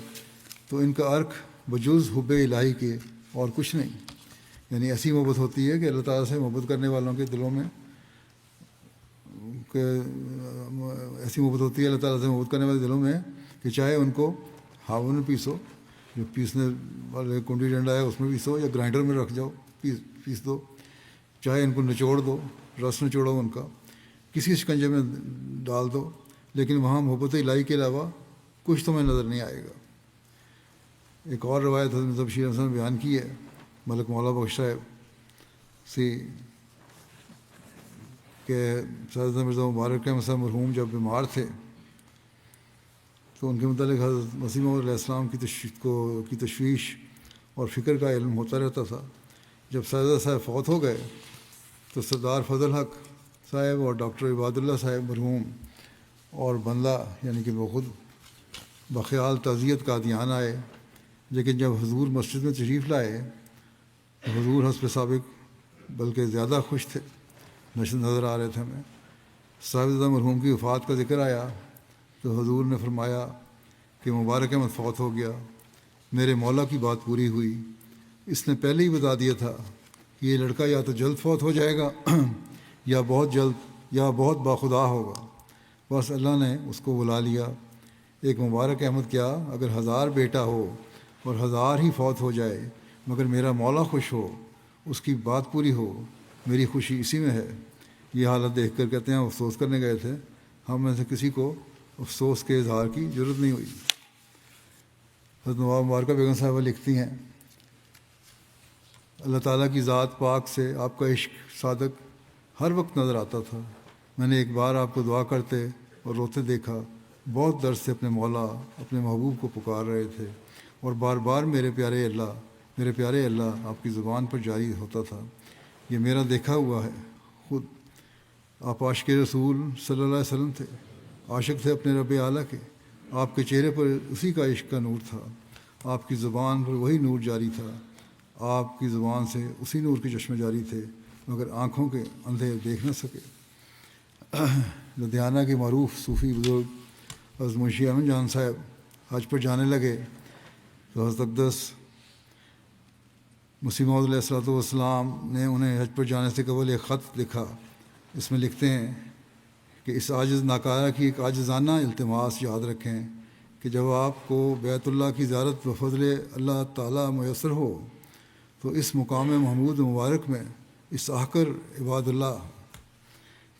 تو ان کا عرق بجز حب الہی کے اور کچھ نہیں. یعنی ایسی محبت ہوتی ہے کہ اللہ تعالیٰ سے محبت کرنے والوں کے دلوں میں ایسی محبت ہوتی ہے اللہ تعالیٰ سے محبت کرنے والے دلوں میں کہ چاہے ان کو ہاون میں پیسو، جو پیسنے والے کنڈی ڈنڈا ہے اس میں پیسو یا گرائنڈر میں رکھ جاؤ پیس دو، چاہے ان کو نچوڑ دو، رس نچوڑو ان کا، کسی شکنجے میں ڈال دو، لیکن وہاں محبت الہی کے علاوہ کچھ تمہیں نظر نہیں آئے گا. ایک اور روایت حضرت بشیر احمد نے بیان کی ہے ملک مولا بخش صاحب سے کہ سید مرزا مبارک احمد صاحب مرحوم جب بیمار تھے تو ان کے متعلق حضرت مسیح موعود علیہ السلام کی تشویش اور فکر کا علم ہوتا رہتا تھا. جب سیدہ صاحب فوت ہو گئے تو سردار فضل حق صاحب اور ڈاکٹر عباد اللہ صاحب مرحوم اور بندہ یعنی کہ وہ خود بخیال تعزیت قادیان آئے، لیکن جب حضور مسجد میں تشریف لائے تو حضور حسب سابق بلکہ زیادہ خوش تھے، نظر آ رہے تھے ہمیں۔ صاحبزادہ مرحوم کی وفات کا ذکر آیا تو حضور نے فرمایا کہ مبارک احمد فوت ہو گیا، میرے مولا کی بات پوری ہوئی، اس نے پہلے ہی بتا دیا تھا کہ یہ لڑکا یا تو جلد فوت ہو جائے گا یا بہت جلد یا بہت باخدا ہوگا۔ بس اللہ نے اس کو بلا لیا۔ ایک مبارک احمد کیا اگر 1000 بیٹا ہو اور 1000 ہی فوت ہو جائے مگر میرا مولا خوش ہو، اس کی بات پوری ہو، میری خوشی اسی میں ہے۔ یہ حالت دیکھ کر کہتے ہیں افسوس کرنے گئے تھے، ہم میں سے کسی کو افسوس کے اظہار کی ضرورت نہیں ہوئی۔ حضرت نواب مبارکہ بیگم صاحبہ لکھتی ہیں، اللہ تعالیٰ کی ذات پاک سے آپ کا عشق صادق ہر وقت نظر آتا تھا۔ میں نے ایک بار آپ کو دعا کرتے اور روتے دیکھا، بہت درد سے اپنے مولا اپنے محبوب کو پکار رہے تھے، اور بار بار میرے پیارے اللہ آپ کی زبان پر جاری ہوتا تھا۔ یہ میرا دیکھا ہوا ہے خود۔ آپ عاشق رسول صلی اللہ علیہ وسلم تھے، عاشق تھے اپنے رب اعلیٰ کے، آپ کے چہرے پر اسی کا عشق کا نور تھا، آپ کی زبان پر وہی نور جاری تھا، آپ کی زبان سے اسی نور کے چشمے جاری تھے، مگر آنکھوں کے اندھے دیکھ نہ سکے۔ لدھیانہ کے معروف صوفی بزرگ حضرت منشی احمد جان صاحب حج پر جانے لگے تو حضرت اقدس مسیح موعود علیہ الصلوۃ والسلام نے انہیں حج پر جانے سے قبل ایک خط لکھا۔ اس میں لکھتے ہیں کہ اس عاجز ناکارہ کی ایک عاجزانہ التماس یاد رکھیں کہ جب آپ کو بیت اللہ کی زیارت بفضل اللہ تعالیٰ میسر ہو تو اس مقام محمود مبارک میں اس آخر عباد اللہ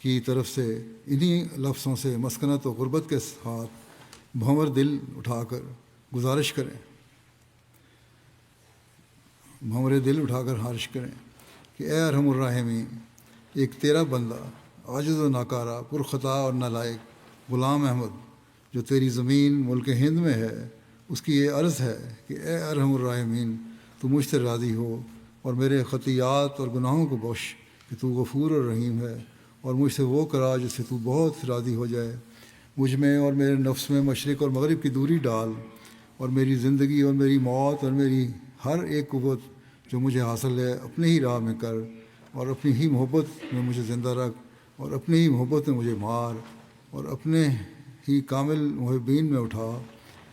کی طرف سے انہی لفظوں سے مسکنت و غربت کے ساتھ بھنور دل اٹھا کر گزارش کریں، بھنورے دل اٹھا کر خارش کریں کہ اے ارحم الراحمین، ایک تیرا بندہ عاجز و ناکارہ پرخطا اور نالائق غلام احمد جو تیری زمین ملک ہند میں ہے، اس کی یہ عرض ہے کہ اے ارحم الراحمین، تو مجھ سے راضی ہو اور میرے خطیات اور گناہوں کو بخش کہ تو غفور اور رحیم ہے، اور مجھ سے وہ کرا جس سے تو بہت راضی ہو جائے۔ مجھ میں اور میرے نفس میں مشرق اور مغرب کی دوری ڈال، اور میری زندگی اور میری موت اور میری ہر ایک قوت جو مجھے حاصل ہے اپنے ہی راہ میں کر، اور اپنی ہی محبت میں مجھے زندہ رکھ، اور اپنی ہی محبت میں مجھے مار، اور اپنے ہی کامل محبین میں اٹھا۔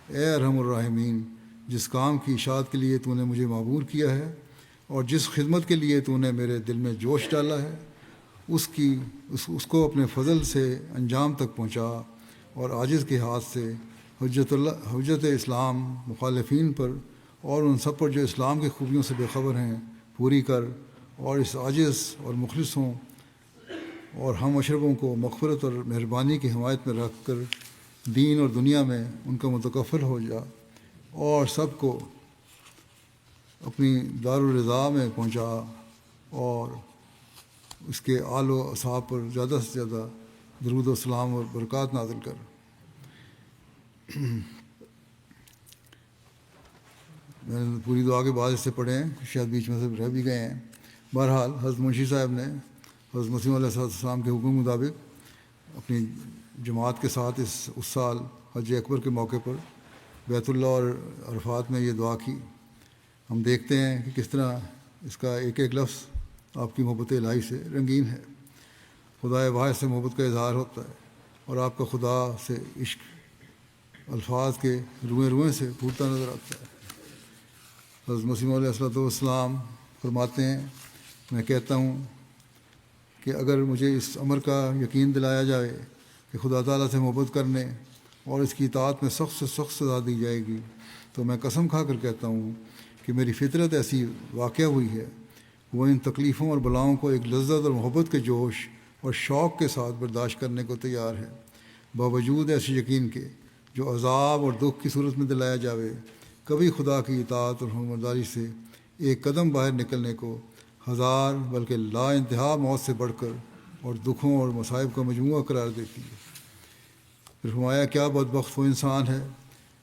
اے ارحم الراحمین، جس کام کی اشاعت کے لیے تو نے مجھے معمور کیا ہے اور جس خدمت کے لیے تو نے میرے دل میں جوش ڈالا ہے، اس کو اپنے فضل سے انجام تک پہنچا، اور عاجز کے ہاتھ سے حجت اسلام مخالفین پر اور ان سب پر جو اسلام کی خوبیوں سے بے خبر ہیں پوری کر، اور اس عاجز اور مخلصوں اور ہم اشرفوں کو مغفرت اور مہربانی کی حمایت میں رکھ کر دین اور دنیا میں ان کا متکفل ہو جا، اور سب کو اپنی دارالرضا میں پہنچا، اور اس کے آل و اصحاب پر زیادہ سے زیادہ درود و سلام اور برکات نازل کر۔ میں نے پوری دعا کے بعد اس سے پڑھے ہیں، شاید بیچ میں سے رہ بھی گئے ہیں۔ بہرحال حضرت منشی صاحب نے حضرت مسیح علیہ السلام کے حکم مطابق اپنی جماعت کے ساتھ اس سال حج اکبر کے موقع پر بیت اللہ اور عرفات میں یہ دعا کی۔ ہم دیکھتے ہیں کہ کس طرح اس کا ایک ایک لفظ آپ کی محبت الہی سے رنگین ہے۔ خدا واحد سے محبت کا اظہار ہوتا ہے، اور آپ کا خدا سے عشق الفاظ کے روئیں روئیں سے پھوٹتا نظر آتا ہے۔ حضرت مسیح علیہ السلام فرماتے ہیں، میں کہتا ہوں کہ اگر مجھے اس امر کا یقین دلایا جائے کہ خدا تعالیٰ سے محبت کرنے اور اس کی اطاعت میں سخت سے سخت سزا دی جائے گی، تو میں قسم کھا کر کہتا ہوں کہ میری فطرت ایسی واقع ہوئی ہے، وہ ان تکلیفوں اور بلاؤں کو ایک لذت اور محبت کے جوش اور شوق کے ساتھ برداشت کرنے کو تیار ہے، باوجود ایسے یقین کے جو عذاب اور دکھ کی صورت میں دلایا جاوے۔ کبھی خدا کی اطاعت اور فرمانبرداری سے ایک قدم باہر نکلنے کو 1000 بلکہ لا انتہا موت سے بڑھ کر اور دکھوں اور مصائب کا مجموعہ قرار دیتی ہے۔ پھر فرمایا، کیا بدبخت وہ انسان ہے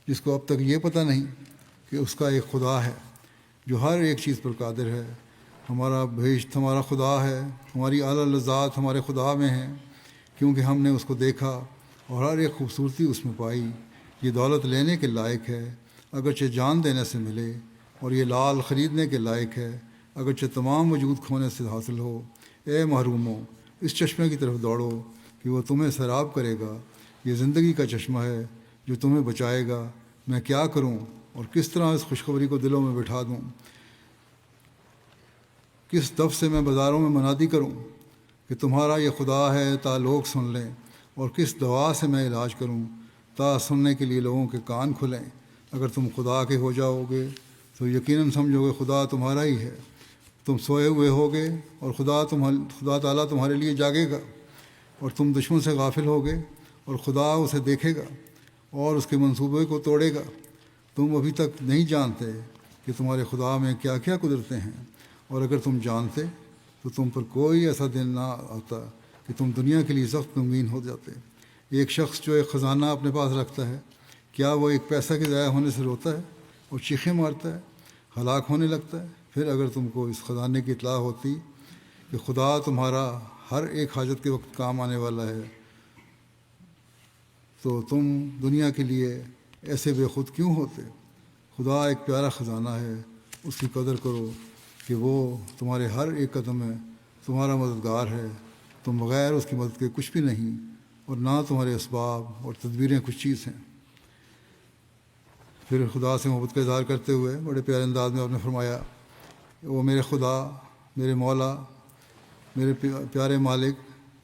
جس کو اب تک یہ پتہ نہیں کہ اس کا ایک خدا ہے جو ہر ایک چیز پر قادر ہے۔ ہمارا بہشت ہمارا خدا ہے، ہماری اعلیٰ لذات ہمارے خدا میں ہیں، کیونکہ ہم نے اس کو دیکھا اور ہر ایک خوبصورتی اس میں پائی، یہ دولت لینے کے لائق ہے اگرچہ جان دینے سے ملے، اور یہ لال خریدنے کے لائق ہے اگرچہ تمام وجود کھونے سے حاصل ہو۔ اے محروموں، اس چشمے کی طرف دوڑو کہ وہ تمہیں سیراب کرے گا۔ یہ زندگی کا چشمہ ہے جو تمہیں بچائے گا۔ میں کیا کروں اور کس طرح اس خوشخبری کو دلوں میں بٹھا دوں؟ کس دف سے میں بازاروں میں منادی کروں کہ تمہارا یہ خدا ہے تا لوگ سن لیں، اور کس دوا سے میں علاج کروں تا سننے کے لیے لوگوں کے کان کھلیں۔ اگر تم خدا کے ہو جاؤ گے تو یقیناً سمجھو گے خدا تمہارا ہی ہے۔ تم سوئے ہوئے ہوگے اور خدا تعالیٰ تمہارے لیے جاگے گا، اور تم دشمن سے غافل ہوگے اور خدا اسے دیکھے گا اور اس کے منصوبے کو توڑے گا۔ تم ابھی تک نہیں جانتے کہ تمہارے خدا میں کیا کیا قدرتیں ہیں، اور اگر تم جانتے تو تم پر کوئی ایسا دن نہ آتا کہ تم دنیا کے لیے سخت غمگین ہو جاتے۔ ایک شخص جو ایک خزانہ اپنے پاس رکھتا ہے، کیا وہ ایک پیسہ کے ضائع ہونے سے روتا ہے اور چیخیں مارتا ہے، ہلاک ہونے لگتا ہے؟ پھر اگر تم کو اس خزانے کی اطلاع ہوتی کہ خدا تمہارا ہر ایک حاجت کے وقت کام آنے والا ہے، تو تم دنیا کے لیے ایسے بے خود کیوں ہوتے؟ خدا ایک پیارا خزانہ ہے، اس کی قدر کرو کہ وہ تمہارے ہر ایک قدم میں تمہارا مددگار ہے۔ تم بغیر اس کی مدد کے کچھ بھی نہیں، اور نہ تمہارے اسباب اور تدبیریں کچھ چیز ہیں۔ پھر خدا سے محبت کا اظہار کرتے ہوئے بڑے پیارے انداز میں آپ نے فرمایا، وہ میرے خدا، میرے مولا، میرے پیارے مالک،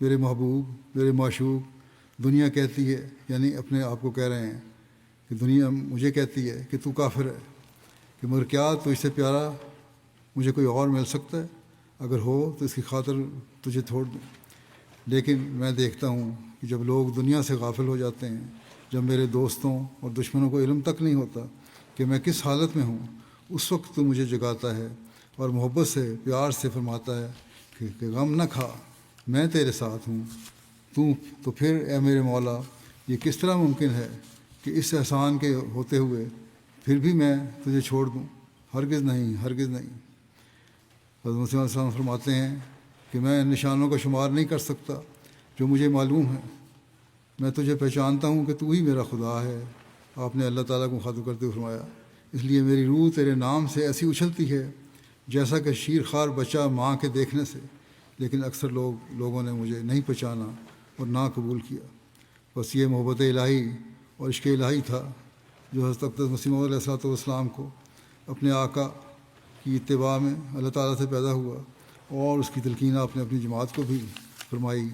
میرے محبوب، میرے معشوق، دنیا کہتی ہے، یعنی اپنے آپ کو کہہ رہے ہیں کہ دنیا مجھے کہتی ہے کہ تو کافر ہے، کہ مگر کیا تو اس سے پیارا مجھے کوئی اور مل سکتا ہے؟ اگر ہو تو اس کی خاطر تجھے چھوڑ دوں۔ لیکن میں دیکھتا ہوں کہ جب لوگ دنیا سے غافل ہو جاتے ہیں، جب میرے دوستوں اور دشمنوں کو علم تک نہیں ہوتا کہ میں کس حالت میں ہوں، اس وقت تو مجھے جگاتا ہے اور محبت سے، پیار سے فرماتا ہے کہ غم نہ کھا، میں تیرے ساتھ ہوں۔ تو پھر اے میرے مولا، یہ کس طرح ممکن ہے کہ اس احسان کے ہوتے ہوئے پھر بھی میں تجھے چھوڑ دوں؟ ہرگز نہیں، ہرگز نہیں۔ حضرت مسیح علیہ السلام فرماتے ہیں کہ میں ان نشانوں کا شمار نہیں کر سکتا جو مجھے معلوم ہے۔ میں تجھے پہچانتا ہوں کہ تو ہی میرا خدا ہے۔ آپ نے اللہ تعالیٰ کو مخاطب کرتے ہوئے فرمایا، اس لیے میری روح تیرے نام سے ایسی اچھلتی ہے جیسا کہ شیر خوار بچہ ماں کے دیکھنے سے، لیکن اکثر لوگوں نے مجھے نہیں پہچانا اور نہ قبول کیا۔ بس یہ محبت الہی اور عشق الہی تھا جو حضرت اقدس مسیح موعود علیہ السلام کو اپنے آقا کی اتباع میں اللہ تعالیٰ سے پیدا ہوا، اور اس کی تلقین آپ نے اپنی جماعت کو بھی فرمائی۔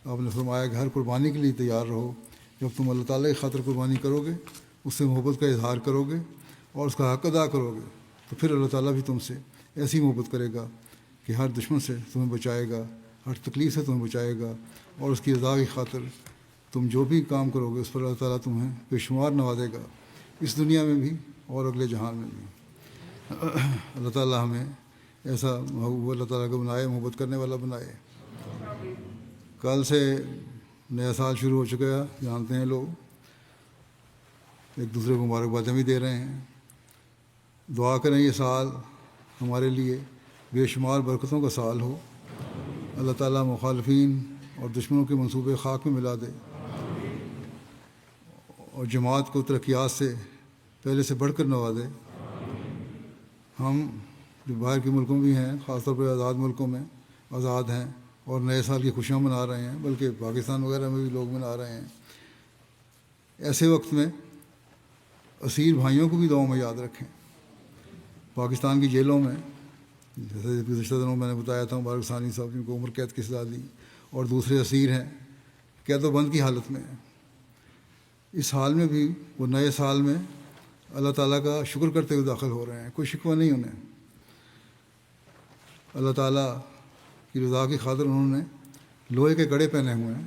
آپ نے فرمایا کہ ہر قربانی کے لیے تیار رہو۔ جب تم اللہ تعالیٰ کی خاطر قربانی کرو گے، اس سے محبت کا اظہار کرو گے اور اس کا حق ادا کرو گے، تو پھر اللہ تعالیٰ بھی تم سے ایسی محبت کرے گا کہ ہر دشمن سے تمہیں بچائے گا، ہر تکلیف سے تمہیں بچائے گا، اور اس کی رضا کی خاطر تم جو بھی کام کرو گے اس پر اللہ تعالیٰ تمہیں بے شمار نوازے گا، اس دنیا میں بھی اور اگلے جہان میں بھی۔ اللہ تعالیٰ ہمیں ایسا محبوب اللہ تعالیٰ کو بنائے، محبت کرنے والا بنائے۔ کل سے نیا سال شروع ہو چکا ہے، جانتے ہیں لوگ، ایک دوسرے کو مبارکبادیں بھی دے رہے ہیں۔ دعا کریں یہ سال ہمارے لیے بے شمار برکتوں کا سال ہو۔ اللہ تعالیٰ مخالفین اور دشمنوں کے منصوبے خاک میں ملا دے، اور جماعت کو ترقیات سے پہلے سے بڑھ کر نوازے۔ ہم جو باہر کے ملکوں بھی ہیں، خاص طور پر آزاد ملکوں میں آزاد ہیں اور نئے سال کی خوشیاں منا رہے ہیں، بلکہ پاکستان وغیرہ میں بھی لوگ منا رہے ہیں۔ ایسے وقت میں اسیر بھائیوں کو بھی دعاؤں میں یاد رکھیں۔ پاکستان کی جیلوں میں، جیسے گزشتہ دنوں میں نے بتایا تھا، مبارک ثانی صاحب جن کو عمر قید کی سزا دی، اور دوسرے اسیر ہیں، قید و بند کی حالت میں ہیں۔ اس حال میں بھی وہ نئے سال میں اللہ تعالیٰ کا شکر کرتے ہوئے داخل ہو رہے ہیں، کوئی شکوہ نہیں انہیں۔ اللہ تعالیٰ کی رضا کی خاطر انہوں نے لوہے کے کڑے پہنے ہوئے ہیں۔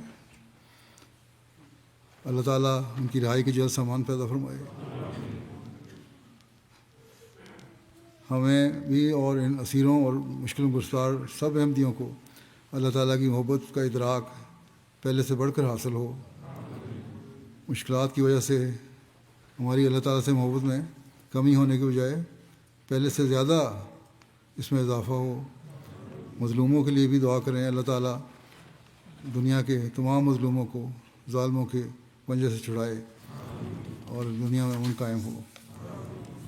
اللہ تعالیٰ ان کی رہائی کے جلد سامان پیدا فرمائے۔ ہمیں بھی اور ان اسیروں اور مشکل گرفتار سب احمدیوں کو اللہ تعالیٰ کی محبت کا ادراک پہلے سے بڑھ کر حاصل ہو۔ مشکلات کی وجہ سے ہماری اللہ تعالیٰ سے محبت میں کمی ہونے کے بجائے پہلے سے زیادہ اس میں اضافہ ہو۔ مظلوموں کے لیے بھی دعا کریں، اللہ تعالیٰ دنیا کے تمام مظلوموں کو ظالموں کے پنجے سے چھڑائے۔ اور دنیا میں امن قائم ہو۔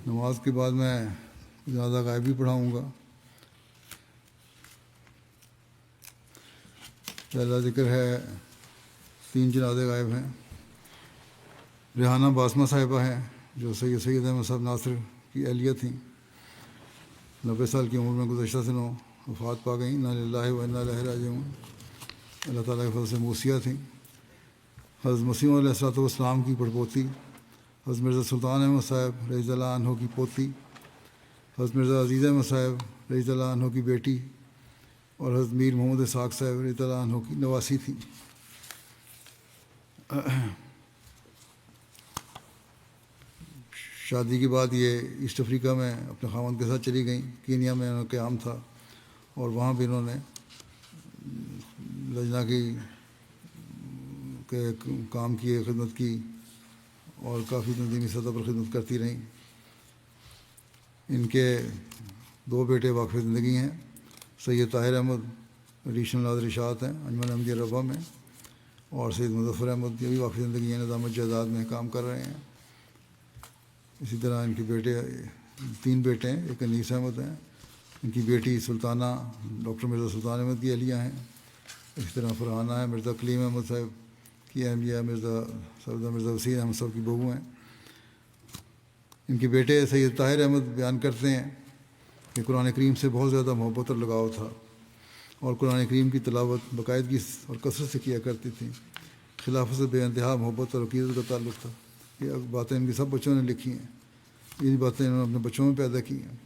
نماز کے بعد میں جنازہ غائب بھی پڑھاؤں گا۔ پہلا ذکر ہے 3 جنازے غائب ہیں۔ ریحانہ باسمہ صاحبہ ہیں جو سید احمد صاحب ناصر کی اہلیہ تھیں، 90 سال کی عمر میں گزشتہ دنوں وفات پا گئیں۔ انا للہ و انا الیہ راجعون۔ اللہ تعالیٰ کے فضل سے موسیہ تھیں۔ حضرت مسیح علیہ الصلوۃ والسلام کی پڑپوتی حضرت مرزا سلطان احمد صاحب رضی اللہ عنہ کی پوتی، حضرت مرزا عزیز احمد صاحب رضی اللہ عنہ کی بیٹی، اور حضرت میر محمد اسحاق صاحب رضی اللہ عنہ کی نواسی تھیں۔ شادی کے بعد یہ ایسٹ افریقہ میں اپنے خاوند کے ساتھ چلی گئیں۔ کینیا میں انہوں کا قیام تھا اور وہاں بھی انہوں نے لجنہ کی کام کیے، خدمت کی اور کافی تنظیمی سطح پر خدمت کرتی رہیں۔ ان کے 2 بیٹے واقف زندگی ہیں۔ سید طاہر احمد ایڈیشنل ناظر اشاعت ہیں انجمن احمدیہ ربا میں، اور سید مظفر احمد یہ بھی واقف زندگی ہیں، نظام الجائزاد میں کام کر رہے ہیں۔ اسی طرح ان کے بیٹے 3 بیٹے ہیں، ایک انیس احمد ہیں، ان کی بیٹی سلطانہ ڈاکٹر مرزا سلطان احمد کی اہلیہ ہیں۔ اسی طرح فرحانہ ہے مرزا کلیم احمد صاحب کی اہلیہ، مرزا وسیم احمد صاحب کی بہو ہیں۔ ان کے بیٹے سید طاہر احمد بیان کرتے ہیں کہ قرآن کریم سے بہت زیادہ محبت اور لگاؤ تھا، اور قرآن کریم کی تلاوت باقاعدگی اور کثرت سے کیا کرتی تھیں۔ خلافت سے بے انتہا محبت اور عقیدت کا تعلق تھا۔ یہ باتیں ان کے سب بچوں نے لکھی ہیں، یہ باتیں انہوں نے اپنے بچوں میں پیدا کی ہیں۔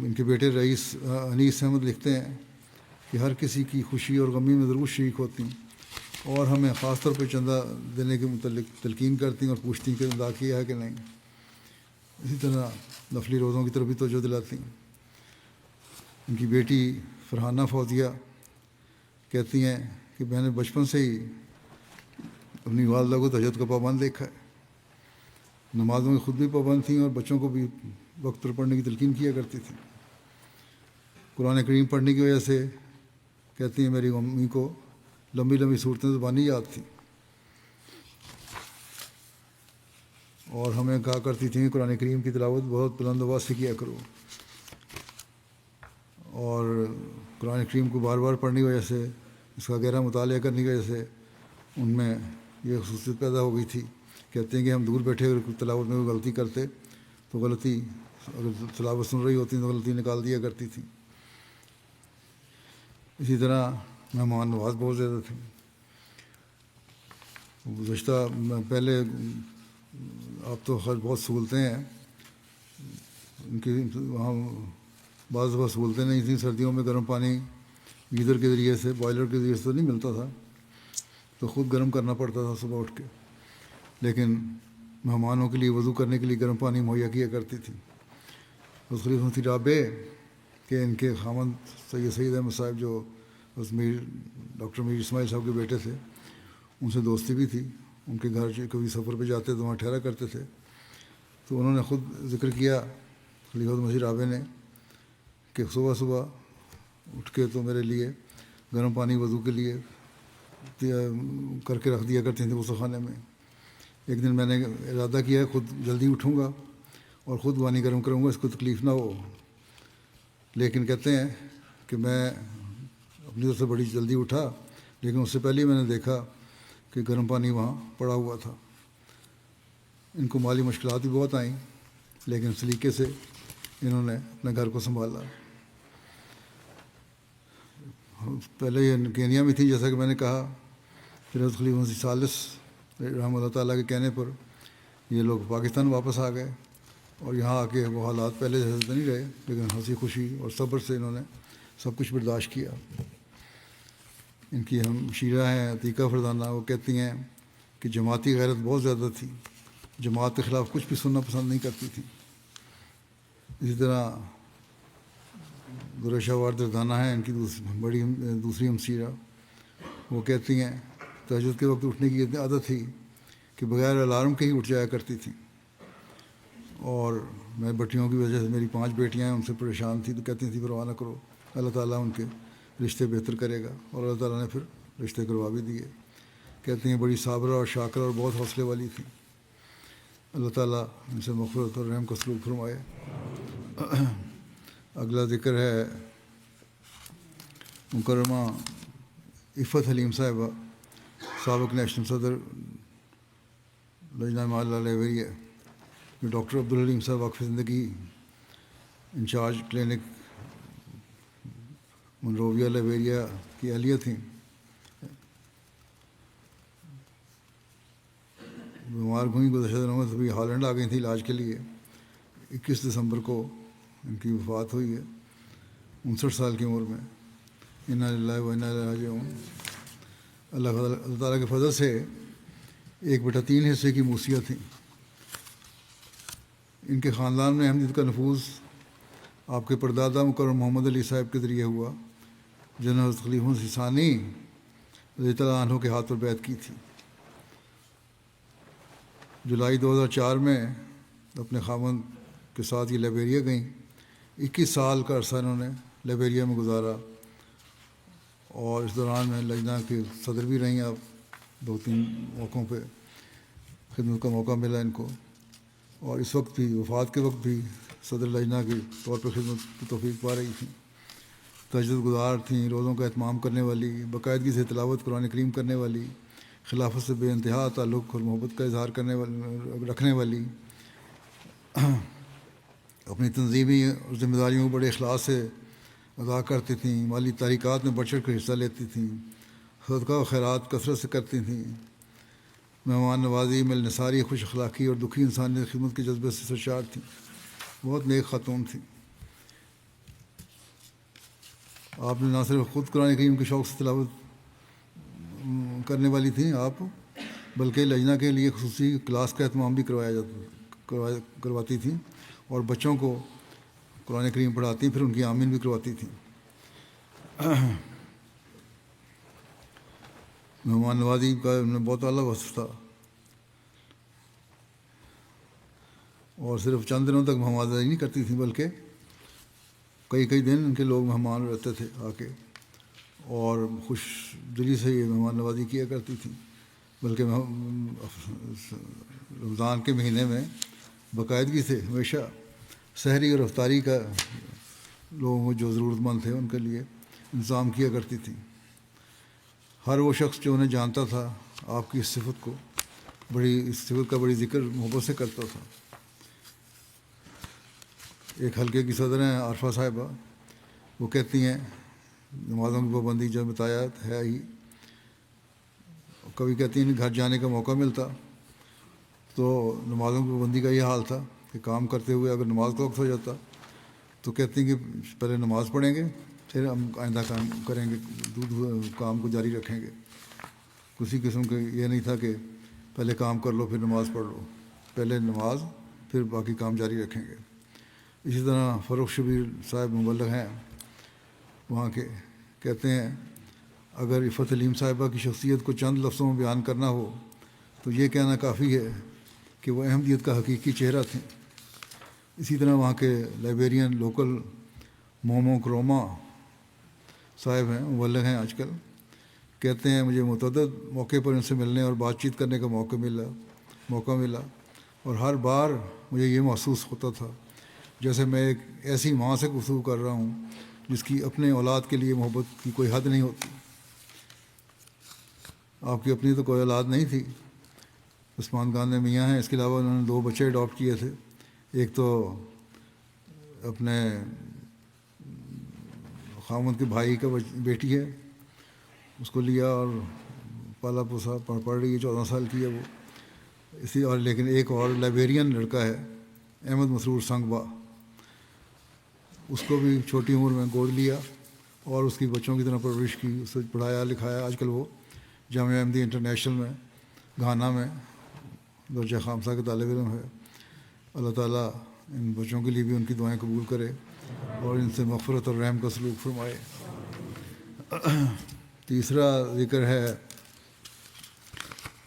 ان کے بیٹے رئیس انیس احمد لکھتے ہیں کہ ہر کسی کی خوشی اور غمی میں ضرور شریک ہوتی ہیں، اور ہمیں خاص طور پہ چندہ دینے کے متعلق تلقین کرتی ہیں اور پوچھتی ہیں کہ ادا کیا ہے کہ نہیں۔ اسی طرح نفلی روزوں کی طرف بھی توجہ دلاتی ہیں۔ ان کی بیٹی فرحانہ فوزیہ کہتی ہیں کہ میں نے بچپن سے ہی اپنی والدہ کو تہجد کا پابند دیکھا ہے۔ نمازوں میں خود بھی پابند تھیں اور بچوں کو بھی وقت پر پڑھنے کی تلقین کیا کرتی تھیں۔ قرآن کریم پڑھنے کی وجہ سے کہتی ہیں میری امی کو لمبی لمبی صورتیں زبانی یاد تھیں، اور ہمیں کہا کرتی تھیں کہ قرآن کریم کی تلاوت بہت بلند آواز سے کیا کرو، اور قرآن کریم کو بار بار پڑھنے کی وجہ سے، اس کا گہرا مطالعہ کرنے کی وجہ سے ان میں یہ خصوصیت پیدا ہو گئی تھی۔ کہتے ہیں کہ ہم دور بیٹھے اگر تلاوت میں کوئی غلطی کرتے تو غلطی، اگر تلاوت سن رہی ہوتی تو غلطی نکال دیا کرتی تھی۔ اسی طرح مہمان نواز بہت زیادہ تھے۔ گزشتہ پہلے اب تو خیر بہت سہولتیں ہیں ان کی، وہاں بعض دفعہ سہولتیں نہیں تھیں۔ سردیوں میں گرم پانی گیزر کے ذریعے سے، بوائلر کے ذریعے سے تو نہیں ملتا تھا، تو خود گرم کرنا پڑتا تھا صبح اٹھ کے، لیکن مہمانوں کے لیے وضو کرنے کے لیے گرم پانی مہیا کیا کرتی تھی۔ اس خلیفہ مسیح رابع کہ ان کے خاوند سید احمد صاحب جو ڈاکٹر میر اسماعیل صاحب کے بیٹے تھے، ان سے دوستی بھی تھی۔ ان کے گھر کبھی سفر پہ جاتے تو وہاں ٹھہرا کرتے تھے، تو انہوں نے خود ذکر کیا خلیفہ مسیح رابع نے کہ صبح صبح اٹھ کے تو میرے لیے گرم پانی وضو کے لیے کر کے رکھ دیا کرتے تھے غسل خانے میں۔ ایک دن میں نے ارادہ کیا خود جلدی اٹھوں گا اور خود پانی گرم کروں گا، اس کو تکلیف نہ ہو، لیکن کہتے ہیں کہ میں اپنی طرف سے بڑی جلدی اٹھا، لیکن اس سے پہلے ہی میں نے دیکھا کہ گرم پانی وہاں پڑا ہوا تھا۔ ان کو مالی مشکلات بھی بہت آئیں، لیکن سلیقے سے انہوں نے اپنے گھر کو سنبھالا۔ پہلے یہ کینیا میں تھی جیسا کہ میں نے کہا، پھر حضرت خلیفہ مسیح ثالث رحمۃ اللہ تعالیٰ کے کہنے پر یہ لوگ پاکستان واپس آ گئے، اور یہاں آ کے وہ حالات پہلے جیسے تو نہیں رہے، لیکن ہنسی خوشی اور صبر سے انہوں نے سب کچھ برداشت کیا۔ ان کی ہم شیرہ ہیں عتیقہ فرزانہ، وہ کہتی ہیں کہ جماعتی غیرت بہت زیادہ تھی، جماعت کے خلاف کچھ بھی سننا پسند نہیں کرتی تھی۔ اسی طرح گریشہ وار دردانہ ہیں ان کی دوسری ہمشیرہ، وہ کہتی ہیں تہجد کے وقت اٹھنے کی اتنی عادت تھی کہ بغیر الارم کے ہی اٹھ جایا کرتی تھیں، اور میں بٹیوں کی وجہ سے میری 5 بیٹیاں ہیں ان سے پریشان تھی، تو کہتی تھیں پرواہ نہ کرو، اللہ تعالیٰ ان کے رشتے بہتر کرے گا، اور اللہ تعالیٰ نے پھر رشتے کروا بھی دیے۔ کہتے ہیں بڑی صابرہ اور شاکرہ اور بہت حوصلے والی تھیں. اللہ تعالیٰ ان سے مغفرت اور رحم کا سلوک فرمائے. اگلا ذکر ہے مکرمہ عفت حلیم صاحبہ، سابق نیشنل صدر لجنہ مالا لائبریریا، جو ڈاکٹر عبدالحلیم صاحب وقف زندگی انچارج کلینک منروویہ لائبیریا کی اہلیہ تھیں. بیمار ہوئیں گزشتہ دنوں میں، سبھی ہالینڈ آ گئی تھیں علاج کے لیے. 21 دسمبر کو ان کی وفات ہوئی ہے 59 سال کی عمر میں. انا للہ و انا الیہ راجعون. اللہ تعالیٰ کے فضل سے 1/3 حصے کی موسیہ تھیں. ان کے خاندان میں احمدیت کا نفوذ آپ کے پردادا مکرم محمد علی صاحب کے ذریعے ہوا، جنہوں نے حضرت خلیفہ مسیح ثانی رضی اللہ عنہ کے ہاتھ پر بیعت کی تھی. جولائی 2004 میں اپنے خاوند کے ساتھ یہ لائبیریا گئیں. 21 سال کا عرصہ انہوں نے لائبیریا میں گزارا، اور اس دوران میں لجنہ کے صدر بھی رہیں. آپ 2-3 موقعوں پہ خدمت کا موقع ملا ان کو، اور اس وقت بھی وفات کے وقت بھی صدر لجنہ کے طور پر خدمت کی توفیق پا رہی تھیں. تہجد گزار تھیں، روزوں کا اہتمام کرنے والی، باقاعدگی سے تلاوت قرآن کریم کرنے والی، خلافت سے بے انتہا تعلق اور محبت کا اظہار رکھنے والی، اپنی تنظیمی اور ذمہ داریوں کو بڑے اخلاص سے ادا کرتی تھیں. مالی تحریکات میں بڑھ چڑھ کر حصہ لیتی تھیں. صدقہ و خیرات کثرت سے کرتی تھیں. مہمان نوازی، مل نثاری، خوش اخلاقی اور دکھی انسانیت خدمت کے جذبے سے سرشار تھیں. بہت نیک خاتون تھیں. آپ نے نہ صرف خود قرآن کریم کے شوق سے تلاوت کرنے والی تھیں آپ، بلکہ لجنہ کے لیے خصوصی کلاس کا اہتمام بھی کرواتی تھیں، اور بچوں کو قرآن کریم پڑھاتی، پھر ان کی آمین بھی کرواتی تھیں. مہمان نوازی کا انہیں بہت اعلیٰ وصف تھا، اور صرف چند دنوں تک مہمان نوازی نہیں کرتی تھیں، بلکہ کئی دن ان کے لوگ مہمان رہتے تھے آ کے، اور خوش دلی سے یہ مہمان نوازی کیا کرتی تھیں. بلکہ رمضان کے مہینے میں باقاعدگی سے ہمیشہ سحری اور افطاری کا لوگوں جو ضرورت مند تھے ان کے لیے انتظام کیا کرتی تھیں. ہر وہ شخص جو انہیں جانتا تھا آپ کی اس صفت کا بڑی ذکر محبت سے کرتا تھا. ایک حلقے کی صدر ہیں عارفہ صاحبہ، وہ کہتی ہیں نمازوں کی پابندی جو بتایا ہے ہی، کبھی کہتی ہیں گھر جانے کا موقع ملتا تو نمازوں کی پابندی کا یہ حال تھا کہ کام کرتے ہوئے اگر نماز کا وقت ہو جاتا تو کہتی ہیں کہ پہلے نماز پڑھیں گے، پھر ہم آئندہ کام کریں گے، کام کو جاری رکھیں گے. کسی قسم کے یہ نہیں تھا کہ پہلے کام کر لو پھر نماز پڑھ لو، پہلے نماز پھر باقی کام جاری رکھیں گے. اسی طرح فروخ شبیر صاحب مبلغ ہیں وہاں کے، کہتے ہیں اگر عفت حلیم صاحبہ کی شخصیت کو چند لفظوں میں بیان کرنا ہو تو یہ کہنا کافی ہے کہ وہ احمدیت کا حقیقی چہرہ تھیں. اسی طرح وہاں کے لائبریرین لوکل مومو کروما صاحب ہیں، مبلغ ہیں آج کل، کہتے ہیں مجھے متعدد موقع پر ان سے ملنے اور بات چیت کرنے کا موقع ملا، اور ہر بار مجھے یہ محسوس ہوتا تھا جیسے میں ایک ایسی ماں سے گفتگو کر رہا ہوں جس کی اپنے اولاد کے لیے محبت کی کوئی حد نہیں ہوتی. آپ کی اپنی تو کوئی اولاد نہیں تھی، عثمان گاندھی میاں ہیں، اس کے علاوہ انہوں نے 2 بچے اڈاپٹ کیے تھے. ایک تو اپنے خاوند کے بھائی کا بیٹی ہے، اس کو لیا اور پالا پوسا، پڑھ رہی ہے، 14 سال کی ہے وہ. اور لیکن ایک اور لائبریرین لڑکا ہے احمد مسرور سنگبا، اس کو بھی چھوٹی عمر میں گود لیا اور اس کی بچوں کی طرح پرورش کی، اسے پڑھایا لکھایا. آج کل وہ جامعہ احمدیہ انٹرنیشنل میں گھانا میں درجہ خامسہ کے طالب علم ہے. اللہ تعالیٰ ان بچوں کے لیے بھی ان کی دعائیں قبول کرے اور ان سے مغفرت اور رحم کا سلوک فرمائے. تیسرا ذکر ہے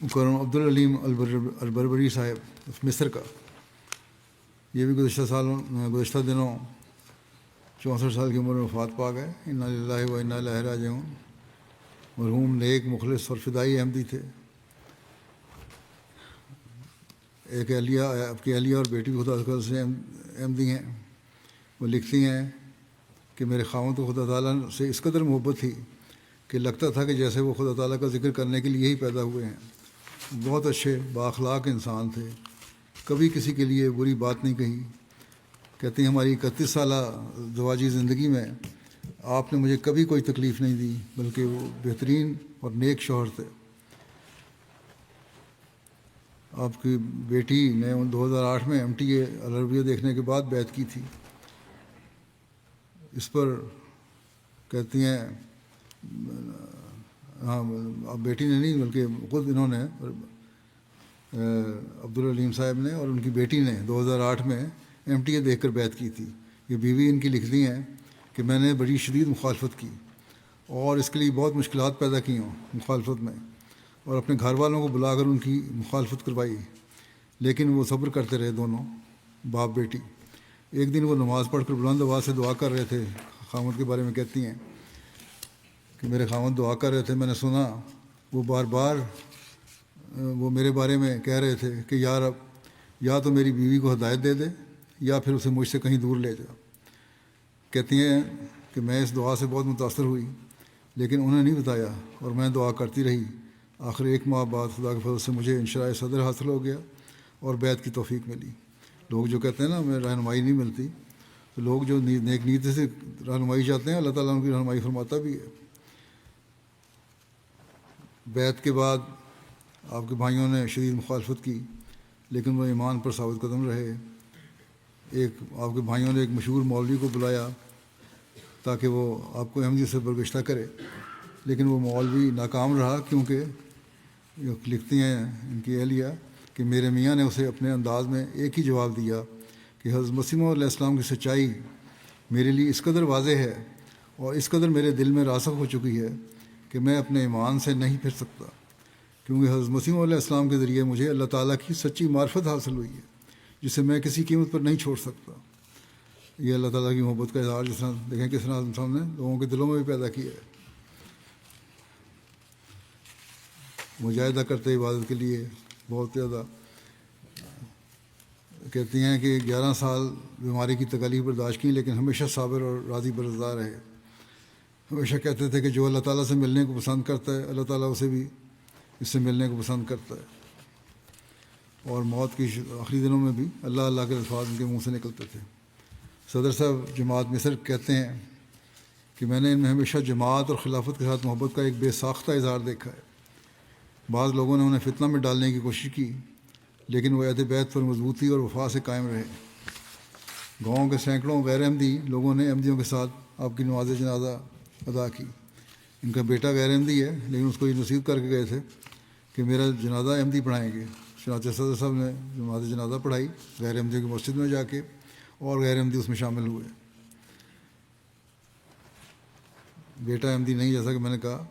مکرم عبدالعلیم البربری صاحب مصر کا. یہ بھی گزشتہ دنوں 64 سال کی عمر میں وفات پا گئے. انا للہ و انا الیہ راجعون. مرحوم نیک مخلص اور فدائی احمدی تھے. ایک اہلیہ، آپ کی اہلیہ اور بیٹی بھی خدا تعالیٰ سے احمدی ہیں. وہ لکھتی ہیں کہ میرے خاوند کو خدا تعالیٰ سے اس قدر محبت تھی کہ لگتا تھا کہ جیسے وہ خدا تعالیٰ کا ذکر کرنے کے لیے ہی پیدا ہوئے ہیں. بہت اچھے بااخلاق انسان تھے، کبھی کسی کے لیے بری بات نہیں کہی. کہتے ہیں ہماری 31 سالہ زواجی زندگی میں آپ نے مجھے کبھی کوئی تکلیف نہیں دی، بلکہ وہ بہترین اور نیک شوہر تھے. آپ کی بیٹی نے 2008 میں MTA العربیہ دیکھنے کے بعد بیعت کی تھی. اس پر کہتی ہیں، ہاں اب بیٹی نے نہیں بلکہ خود انہوں نے، عبدالعلیم صاحب نے اور ان کی بیٹی نے 2008 میں MTA دیکھ کر بیعت کی تھی. یہ بیوی ان کی لکھتی ہیں کہ میں نے بڑی شدید مخالفت کی اور اس کے لیے بہت مشکلات پیدا کی ہوں مخالفت میں، اور اپنے گھر والوں کو بلا کر ان کی مخالفت کروائی، لیکن وہ صبر کرتے رہے دونوں باپ بیٹی. ایک دن وہ نماز پڑھ کر بلند آواز سے دعا کر رہے تھے. خاوند کے بارے میں کہتی ہیں کہ میرے خاوند دعا کر رہے تھے، میں نے سنا وہ بار بار وہ میرے بارے میں کہہ رہے تھے کہ یا رب، یا تو میری بیوی کو ہدایت دے دے یا پھر اسے مجھ سے کہیں دور لے جا. کہتی ہیں کہ میں اس دعا سے بہت متاثر ہوئی، لیکن انہیں نہیں بتایا اور میں دعا کرتی رہی. آخر 1 ماہ بعد خدا کے فضل سے مجھے انشراح صدر حاصل ہو گیا اور بیعت کی توفیق ملی. لوگ جو کہتے ہیں نا ہمیں رہنمائی نہیں ملتی، تو لوگ جو نیک نیتی سے رہنمائی چاہتے ہیں اللہ تعالیٰ ان کی رہنمائی فرماتا بھی ہے. بیعت کے بعد آپ کے بھائیوں نے شدید مخالفت کی، لیکن وہ ایمان پر ثابت قدم رہے. آپ کے بھائیوں نے ایک مشہور مولوی کو بلایا تاکہ وہ آپ کو احمدی سے برگشتہ کرے، لیکن وہ مولوی ناکام رہا، کیونکہ لکھتی ہیں ان کی اہلیہ کہ میرے میاں نے اسے اپنے انداز میں ایک ہی جواب دیا کہ حضرت مسیح علیہ السلام کی سچائی میرے لیے اس قدر واضح ہے اور اس قدر میرے دل میں راسخ ہو چکی ہے کہ میں اپنے ایمان سے نہیں پھر سکتا، کیونکہ حضرت مسیح علیہ السلام کے ذریعے مجھے اللہ تعالیٰ کی سچی معرفت حاصل ہوئی ہے جسے میں کسی قیمت پر نہیں چھوڑ سکتا. یہ اللہ تعالیٰ کی محبت کا اظہار جس طرح دیکھیں کس طرح انسان نے لوگوں کے دلوں میں بھی پیدا کیا ہے. مجاہدہ کرتے عبادت کے لیے بہت زیادہ. کہتی ہیں کہ 11 سال بیماری کی تکلیف برداشت کی، لیکن ہمیشہ صابر اور راضی برضا رہے. ہمیشہ کہتے تھے کہ جو اللہ تعالیٰ سے ملنے کو پسند کرتا ہے اللہ تعالیٰ اسے بھی اس سے ملنے کو پسند کرتا ہے. اور موت کی آخری دنوں میں بھی اللہ اللہ کے الفاظ ان کے منہ سے نکلتے تھے. صدر صاحب جماعت مصر کہتے ہیں کہ میں نے ان میں ہمیشہ جماعت اور خلافت کے ساتھ محبت کا ایک بے ساختہ اظہار دیکھا ہے. بعض لوگوں نے انہیں فتنہ میں ڈالنے کی کوشش کی، لیکن وہ عہد بیت پر مضبوطی اور وفا سے قائم رہے. گاؤں کے سینکڑوں غیر احمدی لوگوں نے احمدیوں کے ساتھ آپ کی نماز جنازہ ادا کی. ان کا بیٹا غیر احمدی ہے، لیکن اس کو یہ نصیحت کر کے گئے تھے کہ میرا جنازہ احمدی پڑھائیں گے. چنانچہ صدر صاحب نے نماز جنازہ پڑھائی غیر احمدیوں کی مسجد میں جا کے، اور غیر احمدی اس میں شامل ہوئے. بیٹا احمدی نہیں جیسا کہ میں نے کہا،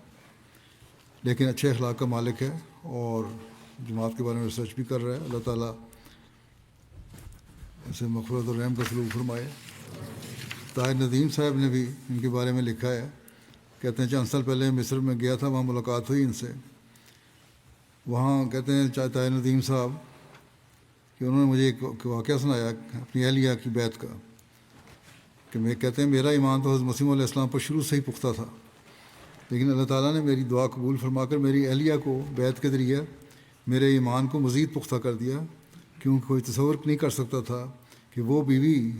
لیکن اچھے اخلاق کا مالک ہے اور جماعت کے بارے میں ریسرچ بھی کر رہا ہے. اللہ تعالیٰ اسے مغفرت اور رحم کا سلوک فرمائے. طاہر ندیم صاحب نے بھی ان کے بارے میں لکھا ہے. کہتے ہیں چند سال پہلے مصر میں گیا تھا، وہاں ملاقات ہوئی ان سے. وہاں کہتے ہیں طاہر ندیم صاحب کہ انہوں نے مجھے ایک واقعہ سنایا اپنی اہلیہ کی بیعت کا، کہ میں کہتے ہیں میرا ایمان تو حضرت مسیح علیہ السلام پر شروع سے ہی پختہ تھا، لیکن اللہ تعالیٰ نے میری دعا قبول فرما کر میری اہلیہ کو بیعت کے ذریعے میرے ایمان کو مزید پختہ کر دیا، کیونکہ کوئی تصور نہیں کر سکتا تھا کہ وہ بیوی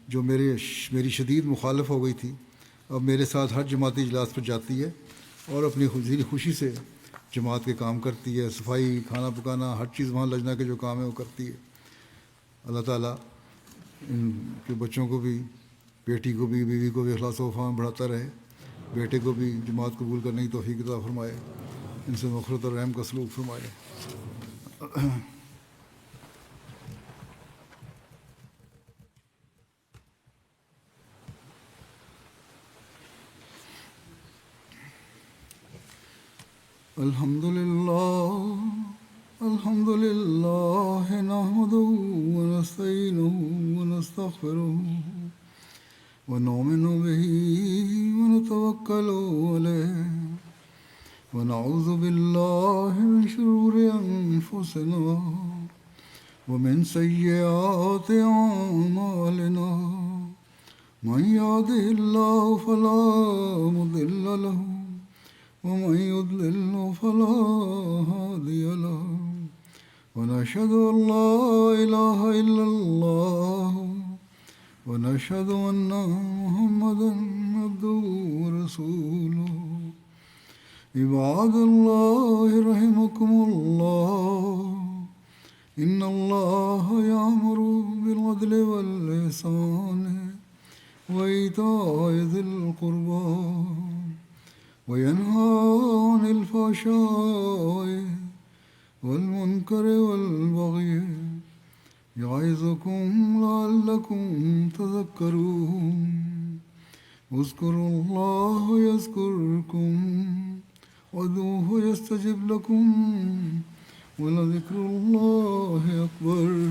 جو میری شدید مخالف ہو گئی تھی اب میرے ساتھ ہر جماعتی اجلاس پر جاتی ہے اور اپنی خوشی سے جماعت کے کام کرتی ہے. صفائی، کھانا پکانا، ہر چیز وہاں لجنہ کے جو کام ہے وہ کرتی ہے. اللہ تعالیٰ ان کے بچوں کو بھی، بیٹی کو بھی، بیوی کو بھی اخلاص و وفا میں بڑھاتا رہے. بیٹے کو بھی جماعت قبول کرنے کی توفیق عطا فرمائے، ان سے مغفرت اور رحم کا سلوک فرمائے. الحمد لله نحمده ونستعينه ونستغفره ونؤمن به ونتوكل عليه ونعوذ بالله من شرور أنفسنا ومن سيئات أعمالنا من يهده الله فلا مضل له ومن يضلل فلا هادي له ونشهد أن لا إله إلا الله ونشهد أن محمدا عبده ورسوله عباد الله رحمكم الله إن الله يأمر بالعدل والإحسان وإيتاء ذي القربى وينهى عن الفحشاء والمنكر والبغي يعظكم لعلكم تذكرون اذكروا الله يذكركم وادعوه يستجب لكم ولذكر الله أكبر